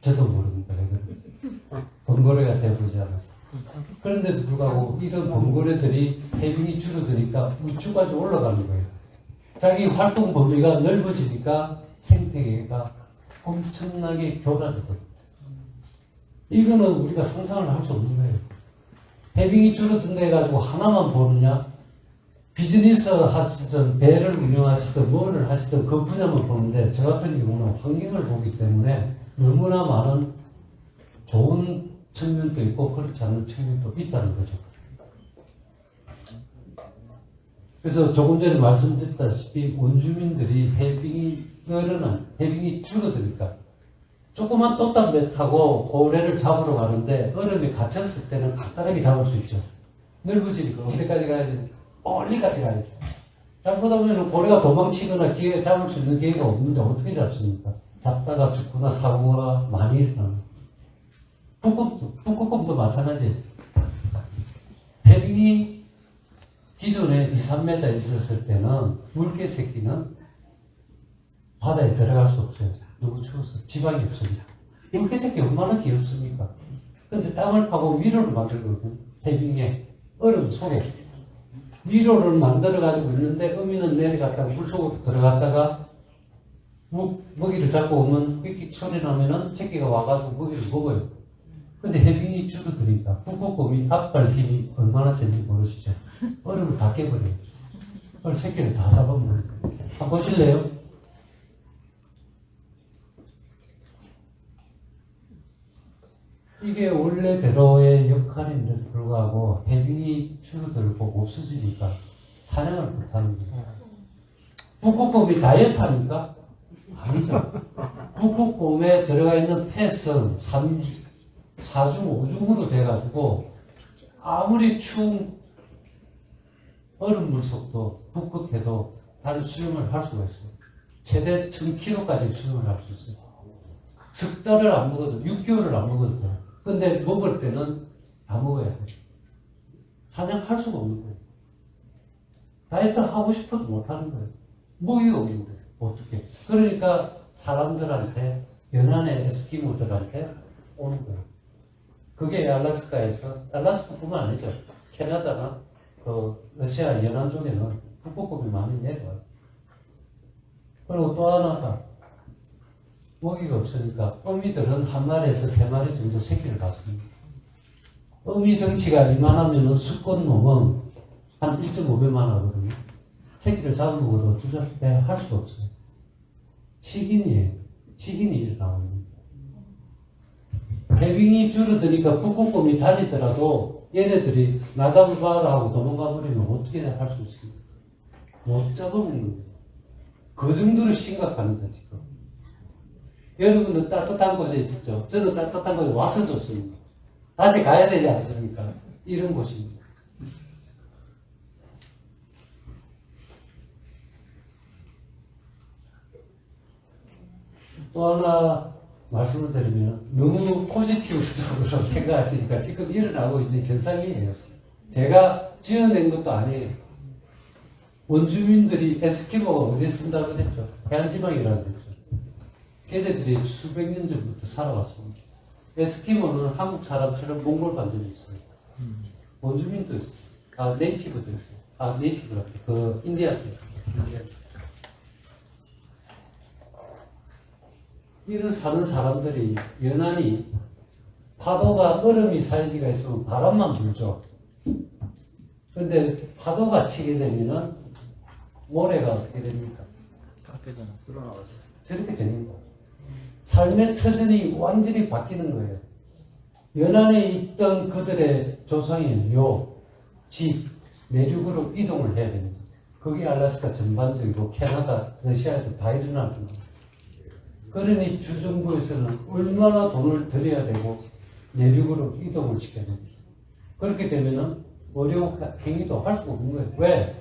저도 모릅니다. 범고래가 되어보지 않았어요. 그런데도 불구하고 이런 범고래들이 해빙이 줄어드니까 우주까지 올라가는 거예요. 자기 활동 범위가 넓어지니까 생태계가 엄청나게 교란되거든요. 이거는 우리가 상상을 할 수 없는 거예요. 해빙이 줄어든다 해가지고 하나만 보느냐? 비즈니스 하시든 배를 운영하시든 뭐를 하시든 그 분야만 보는데 저 같은 경우는 환경을 보기 때문에 너무나 많은 좋은 측면도 있고 그렇지 않은 측면도 있다는 거죠. 그래서 조금 전에 말씀드렸다시피 원주민들이 해빙이 줄어드니까 조그만 돛담배 타고 고래를 잡으러 가는데 얼음에 갇혔을 때는 간단하게 잡을 수 있죠. 넓어지니까 어디까지 가야 돼? 멀리까지 가야죠. 잘못하 보면 고래가 도망치거나 잡을 수 있는 기회가 없는데 어떻게 잡습니까? 잡다가 죽거나 사고가 많이 일어나요. 북극곰도 마찬가지예요. 해빙이 기존에 2, 3m 있었을 때는 물개 새끼는 바다에 들어갈 수 없어요. 너무 추워서 지방이 없습니다. 물개 새끼 얼마나 귀엽습니까? 근데 땅을 파고 미로를 만들거든요. 해빙에 얼음 속에 미로를 만들어 가지고 있는데 어미는 내려갔다가 물속으로 들어갔다가 먹이를 잡고 오면 삑삑 소리 나면은 새끼가 와가지고 먹이를 먹어요. 근데 해빙이 줄어드니까 북극곰이 앞발 힘이 얼마나 센지 모르시죠? 얼음을 다 깨버려요. 그걸 새끼를 다 잡아먹어요. 한번 보실래요? 이게 원래대로의 역할인데도 불구하고 해빙이 줄어들고 없어지니까 사냥을 못하는 거예요. 북극곰이 다이어트 합니까? 아니죠. 북극곰에 들어가 있는 펫은 4중, 5중으로 돼가지고 아무리 추운 얼음 물속도 북극해도 다른 수영을 할 수가 있어요. 최대 1000km까지 수영을 할 수 있어요. 석 달을 안 먹어도 6개월을 안 먹어도 돼요. 근데 먹을 때는 다 먹어야 돼요. 사냥할 수가 없는 거예요. 다이어트 하고 싶어도 못 하는 거예요. 먹이가 없는 거예요. 어떻게? 그러니까 사람들한테, 연안의 에스키모들한테 오는 거예요. 그게 알래스카뿐만 아니죠. 캐나다나 러시아 연안 쪽에는 북극곰이 많이 내려와요. 그리고 또 하나가 먹이가 없으니까 어미들은 한 마리에서 3마리 정도 새끼를 갖습니다. 어미 덩치가 이만하면 수컷 놈은 한 1.5배만 하거든요. 새끼를 잡으고도 할 수 없어요. 식인이에요. 식인이 일어나는 해빙이 줄어드니까 북극곰이 다니더라도 얘네들이 나 잡아라 하고 도망가 버리면 어떻게 할 수 있습니까? 못 잡아먹는 거예요. 그 정도로 심각합니다, 지금. 여러분은 따뜻한 곳에 있었죠. 저는 따뜻한 곳에 와서 줬습니다. 다시 가야 되지 않습니까? 이런 곳입니다. 또 하나 말씀을 드리면 너무 포지티브적으로 생각하시니까 지금 일어나고 있는 현상이에요. 제가 지어낸 것도 아니에요. 원주민들이 에스키모가 어디에 쓴다고 그랬죠? 해안지방이라고 그랬죠. 걔네들이 수백 년 전부터 살아왔습니다. 에스키모는 한국 사람처럼 몽골 반점이 있어요. 원주민도 있어요. 아, 네이티브도 있어요. 아, 네이티브라 그 인디아도 있어요. 이런 사는 사람들이 연안이 파도가 얼음이 사이즈가 있으면 바람만 불죠. 근데 파도가 치게 되면은 모래가 어떻게 됩니까? 깎여잖아. 쓸어나가서. 저렇게 되는 거예요. 삶의 터전이 완전히 바뀌는 거예요. 연안에 있던 그들의 조상인 집, 내륙으로 이동을 해야 됩니다. 그게 알래스카 전반적이고 캐나다, 러시아에도 다 일어나는 거예요. 그러니 주정부에서는 얼마나 돈을 들여야 되고 내륙으로 이동을 시켜야 됩니다. 그렇게 되면은 어려운 행위도 할 수가 없는 거예요. 왜?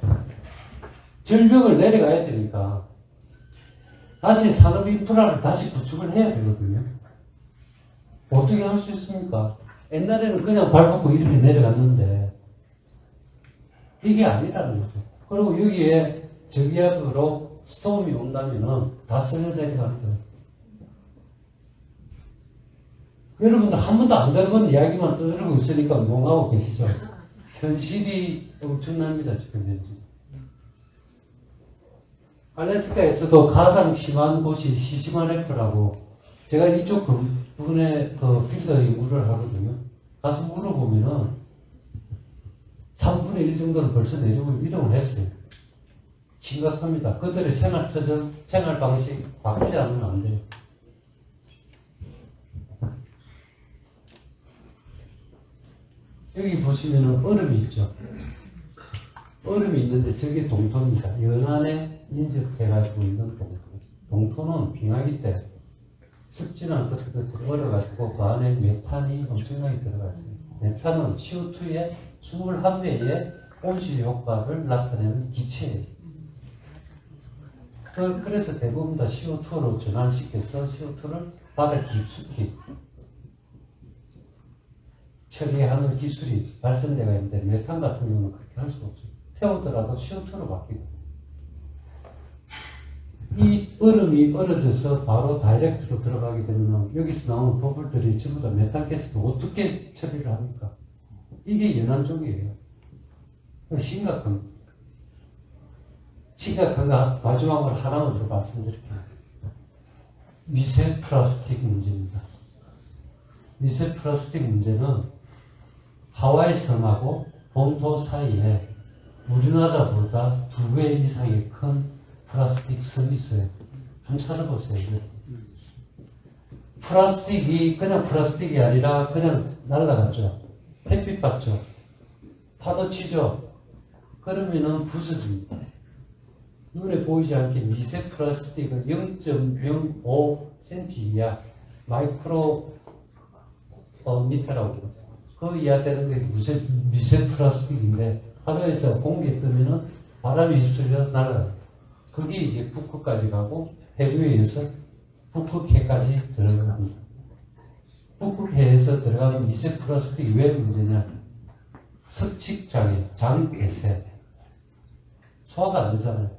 절벽을 내려가야 되니까 다시 산업 인프라를 다시 구축을 해야 되거든요. 어떻게 할 수 있습니까? 옛날에는 그냥 밟고 이렇게 내려갔는데 이게 아니라는 거죠. 그리고 여기에 저기압으로 스톰이 온다면은 다 쓸려 내려가는 거예요. 여러분들 한 번도 안 들어본 이야기만 떠들고 있으니까 멍하고 계시죠? 현실이 엄청납니다, 지금 현재. 알래스카에서도 가장 심한 곳이 시시마네프라고, 제가 이쪽 부분에 그 필드 연구를 하거든요. 가서 물어보면은 3분의 1 정도는 벌써 내려고 이동을 했어요. 심각합니다. 그들의 생활터전, 생활 방식 바꾸지 않으면 안 돼요. 여기 보시면은 얼음이 있죠. 얼음이 있는데 저게 동토입니다. 연안에 인접해가지고 있는 동토. 동토는 빙하기 때 습지나 것들이 얼어가지고 그 안에 메탄이 엄청나게 들어가 있어요. 메탄은 CO2의 21배의 온실 효과를 나타내는 기체예요. 그래서 대부분 다 CO2로 전환시켜서 CO2를 바다 깊숙이 처리하는 기술이 발전되어 있는데 메탄 같은 경우는 그렇게 할 수가 없어요. 태우더라도 CO2로 바뀌고 이 얼음이 얼어져서 바로 다이렉트로 들어가게 되면 여기서 나오는 버블들이 전부 다 메탄가스도 어떻게 처리를 합니까? 이게 연안 쪽이에요. 심각한 거 마지막으로 하나만 더 말씀드릴게요. 미세 플라스틱 문제입니다. 미세 플라스틱 문제는 하와이 섬하고 본토 사이에 우리나라보다 2배 이상의 큰 플라스틱 섬이 있어요. 한번 찾아보세요. 플라스틱이 그냥 플라스틱이 아니라 그냥 날아갔죠. 햇빛 받죠. 파도 치죠. 그러면은 부서집니다. 눈에 보이지 않게 미세 플라스틱을 0.05cm 이하 마이크로 미터라고 그러죠. 그 이하 되는 게 미세 플라스틱인데 파도에서 공기에 뜨면은 바람이 휩쓸려 날아가요. 그게 이제 북극까지 가고 해류에 의해서 북극해까지 들어갑니다. 북극해에서 들어가는 미세 플라스틱이 왜 문제냐? 섭식장애, 장폐쇄 소화가 안 되잖아요.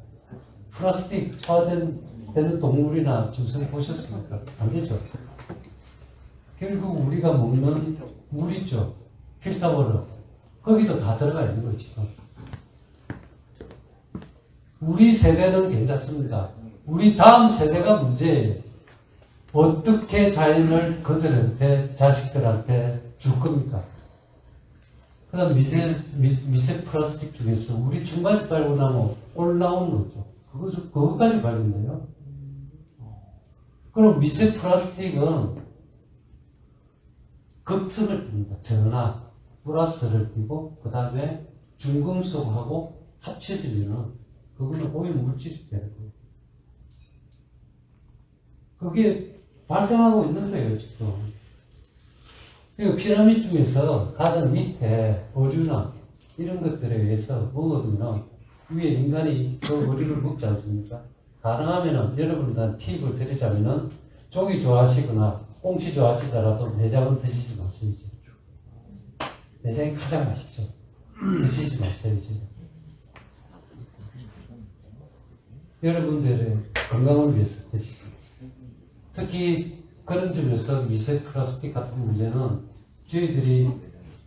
플라스틱 소화되는 동물이나 짐승 보셨습니까? 안 되죠. 결국 우리가 먹는 물 있죠. 필터워터. 거기도 다 들어가 있는 거지. 우리 세대는 괜찮습니다. 우리 다음 세대가 문제예요. 어떻게 자연을 그들한테, 자식들한테 줄 겁니까? 그 다음 미세 플라스틱 중에서 우리 청바지 빨고 나면 올라오는 거죠. 그것까지 관련돼요. 그럼 미세 플라스틱은 극성을 띱니다. 전하, 플러스를 띄고, 그 다음에 중금속하고 합쳐지면 그거는 오염 물질이 되는 거예요. 그게 발생하고 있는 거예요, 지금. 그리고 피라미드 중에서 가장 밑에 어류나 이런 것들에 의해서 먹으면 위에 인간이 그 어류를 먹지 않습니까? 가능하면은 여러분들한테 팁을 드리자면은 조기 좋아하시거나 꽁치 좋아하시더라도 내장은 드시지 마세요. 내장이 가장 맛있죠. 드시지 마세요. 이제. 여러분들의 건강을 위해서 드시죠. 특히 그런 점에서 미세 플라스틱 같은 문제는 저희들이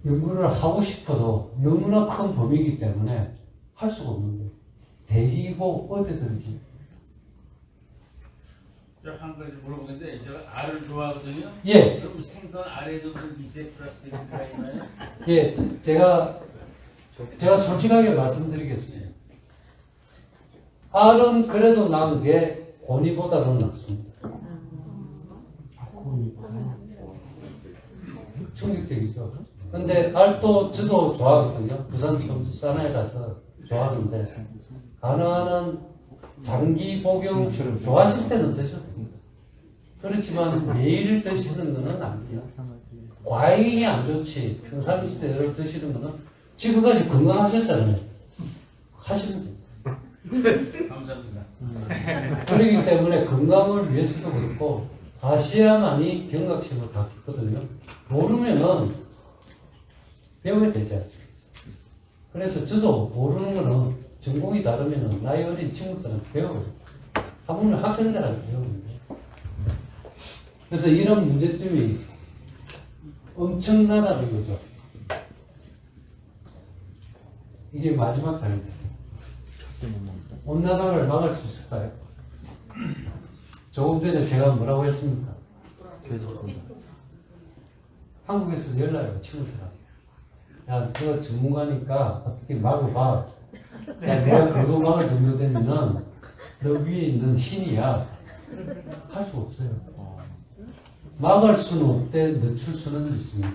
연구를 하고 싶어도 너무나 큰 범위이기 때문에 할 수가 없는 거예요. 대기고 어디든지. 한 가지 물어보는데 제가 알을 좋아하거든요. 예. 그럼 생선 알에도 무슨 미세 플라스틱이 들어있나요? 예, 제가 솔직하게 말씀드리겠습니다. 알은 그래도 나은 게 고니보다는 낫습니다. 충격적이죠. 근데 알도 저도 좋아하거든요. 부산 사나이라서 좋아하는데 가능한 장기 복용처럼 좋아하실 때는 드셔도 됩니다. 그렇지만 매일 드시는 것은 안 돼요. 과잉이 안 좋지. 평상시대로 드시는 것은 지금까지 건강하셨잖아요. 하시면 돼요. 감사합니다. 그렇기 때문에 건강을 위해서도 그렇고 아시아만이 경각심을 갖거든요. 모르면은 배워야 되지 않습니까? 그래서 저도 모르는 거는 전공이 다르면은 나이 어린 친구들은 배워요. 하물며 학생들한테 배우는데. 그래서 이런 문제점이 엄청나다는 거죠. 이게 마지막 자리입니다. 온난화를 막을 수 있을까요? 조금 전에 제가 뭐라고 했습니까? 한국에서 연락이 친구들한테. 야, 너 전문가니까 어떻게 막아봐. 야, 내가 그거 막을 정도 되면은 너 위에 있는 신이야. 할 수 없어요. 막을 수는 없대, 늦출 수는 있습니다.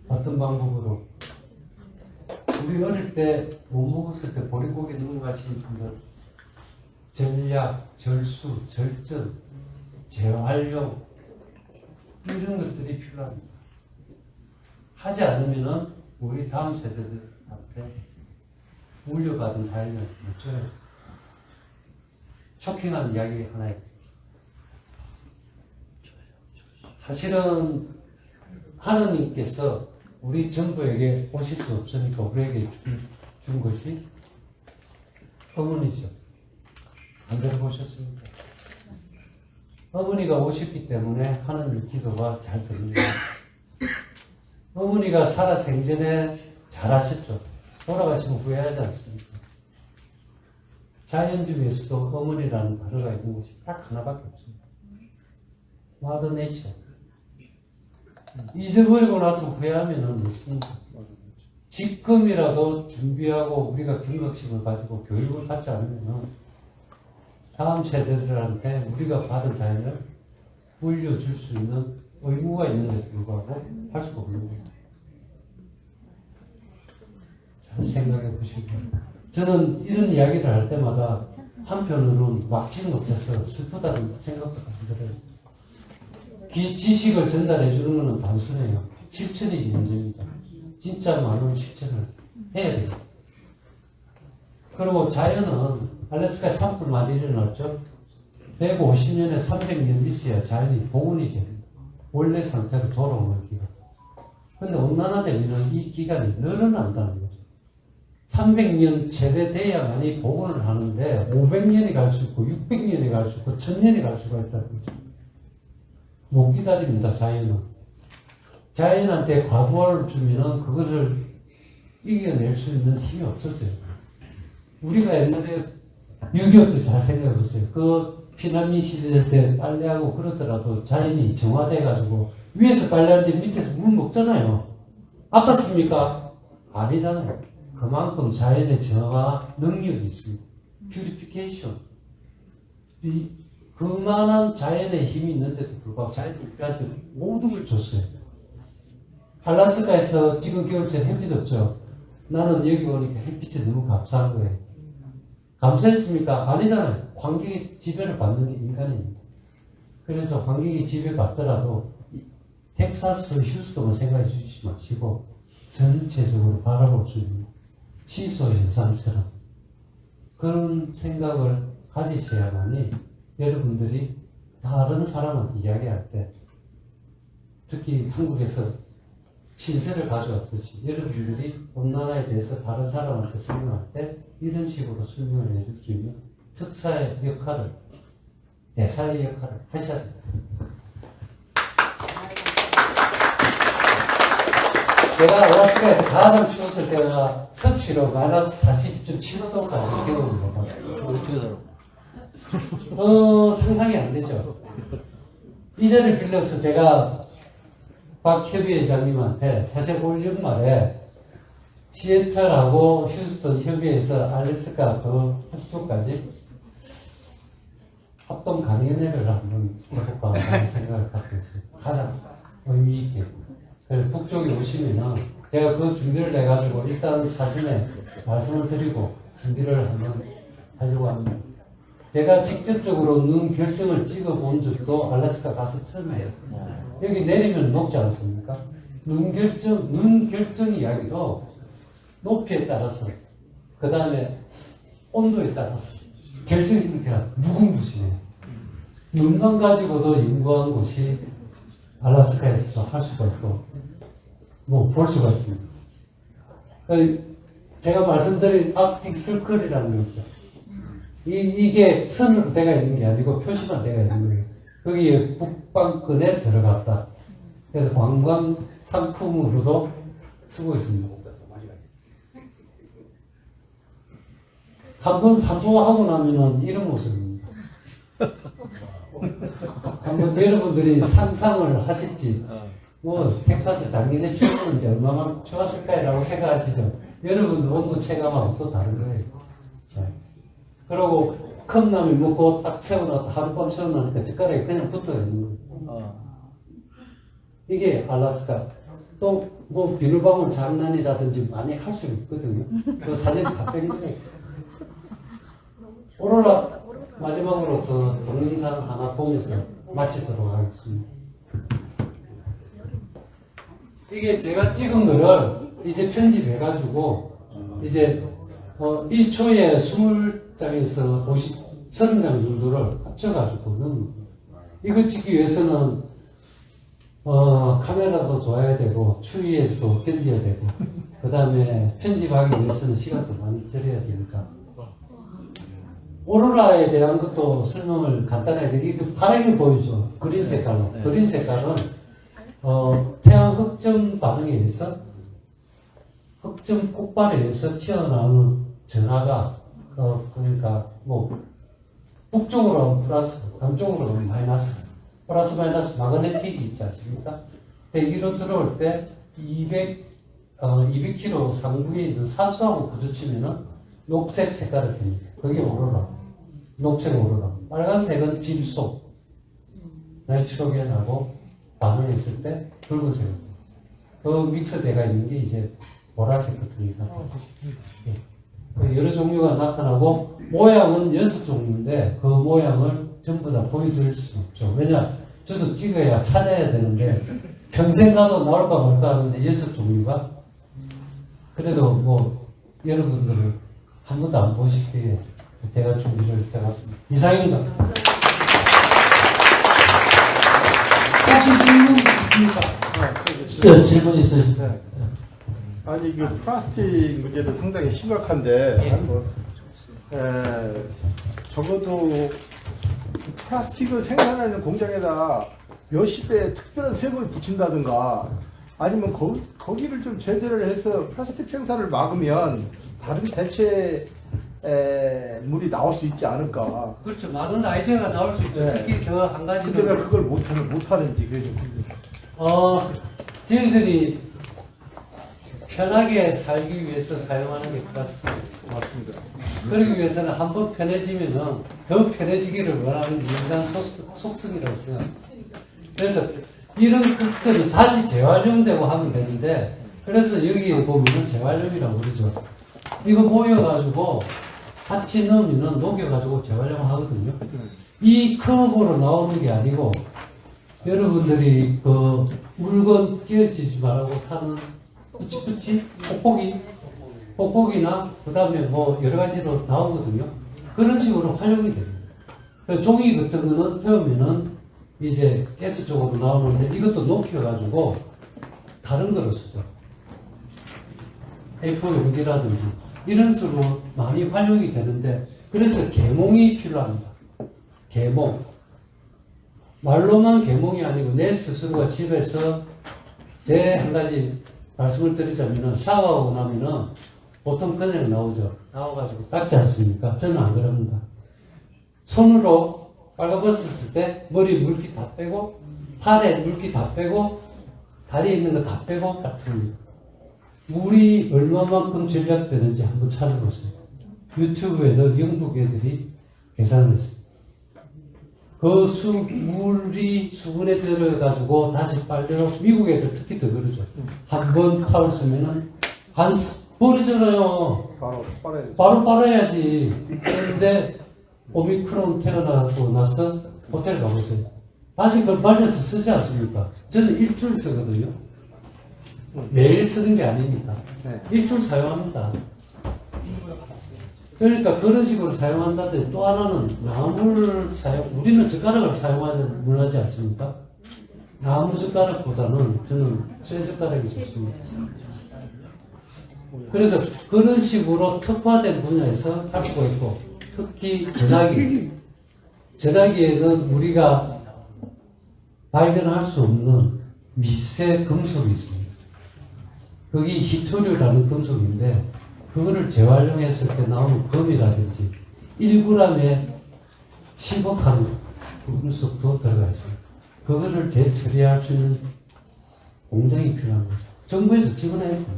어떤 방법으로? 우리 어릴 때 못 먹었을 때 보릿고개 넘어가신 분들 전약, 절수, 절전, 재활용 이런 것들이 필요합니다. 하지 않으면은 우리 다음 세대들한테 물려받은 자연을 못 줘요. 쇼킹한 이야기 하나 있고 사실은 하느님께서 우리 전부에게 오실 수 없으니까 우리에게 준 것이 어머니죠. 안 들어보셨습니까? 어머니가 오셨기 때문에 하느님 기도가 잘 들립니다. 어머니가 살아 생전에 잘하셨죠. 돌아가시면 후회하지 않습니까? 자연 중에서도 어머니라는 단어가 있는 곳이 딱 하나밖에 없습니다. Mother Nature. 잊어버리고 나서 후회하면은 늦습니다. 지금이라도 준비하고 우리가 경각심을 가지고 교육을 받지 않으면 다음 세대들한테 우리가 받은 자연을 물려줄 수 있는 의무가 있는데 불구하고 할 수가 없는 거예요. 잘 생각해 보시고 저는 이런 이야기를 할 때마다 한편으로는 막지 못해서 슬프다는 생각도 안 들어요. 지식을 전달해 주는 것은 단순해요. 실천이 문제입니다. 진짜 많은 실천을 해야 돼요. 그리고 자연은 알래스카에 산불 많이 일어났죠. 150년에 300년 있어야 자연이 복원이 됩니다. 원래 상태로 돌아오는 기간. 근데 온난화되면 이 기간이 늘어난다는 거죠. 300년 최대 돼야만이 복원을 하는데 500년이 갈 수 있고 600년이 갈 수 있고 1000년이 갈 수가 있다는 거죠. 못 기다립니다, 자연은. 자연한테 과부하를 주면은 그거를 이겨낼 수 있는 힘이 없어져요. 우리가 옛날에 6.25 때 잘 생각해 보세요. 그 피난민 시절 때 빨래하고 그러더라도 자연이 정화돼가지고 위에서 빨래하는데 밑에서 물 먹잖아요. 아팠습니까? 아니잖아요. 그만큼 자연의 정화 능력이 있습니다. 퓨리피케이션. 그만한 자연의 힘이 있는데도 불구하고 자연이 우리한테 모든 걸 줬어요. 알라스카에서 지금 겨울철 햇빛 없죠? 나는 여기 오니까 햇빛이 너무 감사한 거예요. 감사했습니까? 아니잖아요. 환경의 지배를 받는 게 인간입니다. 그래서 환경이 지배받더라도 텍사스, 휴스턴을 생각해 주시지 마시고 전체적으로 바라볼 수 있는 시소 현상처럼 그런 생각을 가지셔야만이 여러분들이 다른 사람한테 이야기할 때, 특히 한국에서 신세를 가져왔듯이 여러분들이 온난화에 대해서 다른 사람한테 설명할 때 이런 식으로 설명을 해줄 수 있는 특사의 역할을, 대사의 역할을 하셔야 됩니다. 제가 알래스카에서 가장 추웠을 때가 섭씨로 마이너스 40.75도까지 경험을 해봤어요. 어떻게 살아? 상상이 안 되죠. 이 자리를 빌려서 제가 박협의 회장님한테 사실 올 연말에 시애틀하고 휴스턴 협의회에서 알래스카 그 북쪽까지 합동 강연회를 한번 해볼까 하는 생각을 갖고 있어요. 가장 의미 있게. 그래서 북쪽에 오시면은 제가 그 준비를 해가지고 일단 사전에 말씀을 드리고 준비를 한번 하려고 합니다. 제가 직접적으로 눈 결정을 찍어본 적도 알래스카 가서 처음이에요. 여기 내리면 높지 않습니까? 눈 결정 이야기로 높이에 따라서, 그 다음에 온도에 따라서 결정 형태가 무궁무진해요. 눈만 가지고도 연구한 곳이 알래스카에서 할 수가 있고, 볼 수가 있습니다. 제가 말씀드린 아크틱 서클이라는 게 있어요. 이게 선으로 되어 있는 게 아니고 표시만 되어 있는 거예요. 거기에 북방권에 들어갔다. 그래서 관광 상품으로도 쓰고 있습니다. 한번 산보하고 나면은 이런 모습입니다. 한번 여러분들이 상상을 하실지, 텍사스 작년에 추웠는데 얼마나 추웠을까라고 생각하시죠? 여러분들 온도 체감하고 또 다른 거예요. 그러고 컵라면 먹고 딱 채워놨다 하룻밤 채워놓으니까 젓가락에 그냥 붙어 있는 거예요. 이게 알래스카. 또 비누방울 장난이라든지 많이 할 수 있거든요. 그 사진 다 빼는데. 오로라 마지막으로 저 동영상 하나 보면서 마치도록 하겠습니다. 이게 제가 찍은 거를 이제 편집해가지고 이제 1초에 20장에서 30장 정도를 합쳐가지고 넣는 거예요. 이거 찍기 위해서는 카메라도 좋아야 되고 추위에서도 견뎌야 되고 그 다음에 편집하기 위해서는 시간도 많이 들여야 되니까 오로라에 대한 것도 설명을 간단하게 이게 파랗게 보이죠. 그린 색깔로. 그린 색깔은 태양 흑점 반응에 의해서 흑점 폭발에 의해서 튀어나오는 전하가 그러니까 북쪽으로 하면 플러스, 남쪽으로 하면 마이너스. 플러스 마이너스 마그네틱이 있지 않습니까? 대기로 들어올 때 200km 상부에 있는 산소하고 부딪히면은 녹색 색깔을 띱니다. 그게 오로라. 녹색 오로라. 빨간색은 질소. 나이트로겐하고 반응했을 때 붉은색입니다. 그 믹스돼가 있는 게 이제 보라색 같으니까. 여러 종류가 나타나고 모양은 6종류인데 그 모양을 전부 다 보여드릴 수 없죠. 왜냐? 저도 찍어야 찾아야 되는데 평생 가도 나올까 말까 하는데 6종류가 그래도 여러분들을 한 번도 안 보시기에 제가 준비를 해봤습니다. 이상입니다. 혹시 질문 있습니까? 네, 질문 있으시죠? 아니 그 플라스틱 문제도 상당히 심각한데 적어도 플라스틱을 생산하는 공장에다 몇십 배 특별한 세금을 붙인다든가 아니면 거기를 좀 제대로 해서 플라스틱 생산을 막으면 다른 대체 물이 나올 수 있지 않을까. 그렇죠. 많은 아이디어가 나올 수 있죠. 네. 특히 저 한 가지. 근데 왜 그걸 못하는지 그게 좀 궁금해요. 저희들이 편하게 살기 위해서 사용하는 게 플라스틱. 맞습니다. 그러기 위해서는 한번 편해지면은 더 편해지기를 원하는 인간 속성이라고 생각합니다. 그래서 이런 것들이 다시 재활용되고 하면 되는데, 그래서 여기에 보면은 재활용이라고 그러죠. 이거 모여가지고 같이 넣으면은 녹여가지고 재활용하거든요. 이 컵으로 나오는 게 아니고, 여러분들이 그 물건 끼어지지 말라고 사는 뿌찌뿌찌 뽁뽁이나 그 다음에 여러 가지로 나오거든요. 그런 식으로 활용이 됩니다. 종이 같은 거는 태우면은 이제 가스 쪽으로 나오는데 이것도 높여가지고 다른 거로 쓰죠. A4 용지라든지 이런 식으로 많이 활용이 되는데 그래서 계몽이 필요합니다. 계몽. 말로만 계몽이 아니고 내 스스로가 집에서 제 한 가지 말씀을 드리자면은 샤워하고 나면은 보통 그냥 나오죠. 나와가지고 닦지 않습니까? 저는 안 그럽니다. 손으로 빨가벗었을 때 머리 물기 다 빼고 팔에 물기 다 빼고 다리에 있는 거 다 빼고 닦습니다. 물이 얼마만큼 절약되는지 한번 찾아보세요. 유튜브에도 영국 애들이 계산을 했습니다. 그 물이 수분에 들어가지고 다시 빨래로 미국 애들 특히 더 그러죠. 한 번 파울 쓰면은 버리잖아요. 바로 빨아야 바로 빨아야지. 그런데 오미크론 태어나고 나서 호텔 가보세요. 다시 그걸 말려서 쓰지 않습니까? 저는 일주일 쓰거든요. 매일 쓰는 게 아니니까. 네. 일주일 사용합니다. 그러니까 그런 식으로 사용한다든지 또 하나는 나무를 우리는 젓가락을 사용하지 않습니까? 나무 젓가락보다는 저는 쇠 젓가락이 좋습니다. 그래서 그런 식으로 특화된 분야에서 할 수가 있고, 특히 전화기에는 우리가 발견할 수 없는 미세 금속이 있습니다. 그게 히토류라는 금속인데, 그거를 재활용했을 때 나오는 금이라든지 1g에 10억한 금속도 들어가 있습니다. 그거를 재처리할 수 있는 공장이 필요한 거죠. 정부에서 지원해야 됩니다.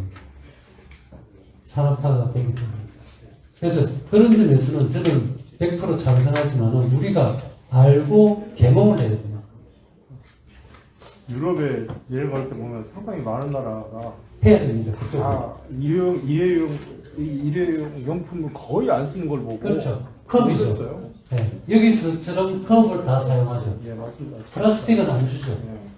산업화가 되기 때문에. 그래서 그런 점에서는 저는 100% 찬성하지만 우리가 알고 개몽을 해야 됩니다. 유럽에 여행 갈 때 보면 상당히 많은 나라가 해야 됩니다. 그쪽으로. 다 일회용 용품을 거의 안 쓰는 걸 보고 그렇죠. 컵이죠. 놀랐어요. 네. 여기서처럼 컵을 다 사용하죠. 예, 맞습니다. 플라스틱은 안 주죠. 예.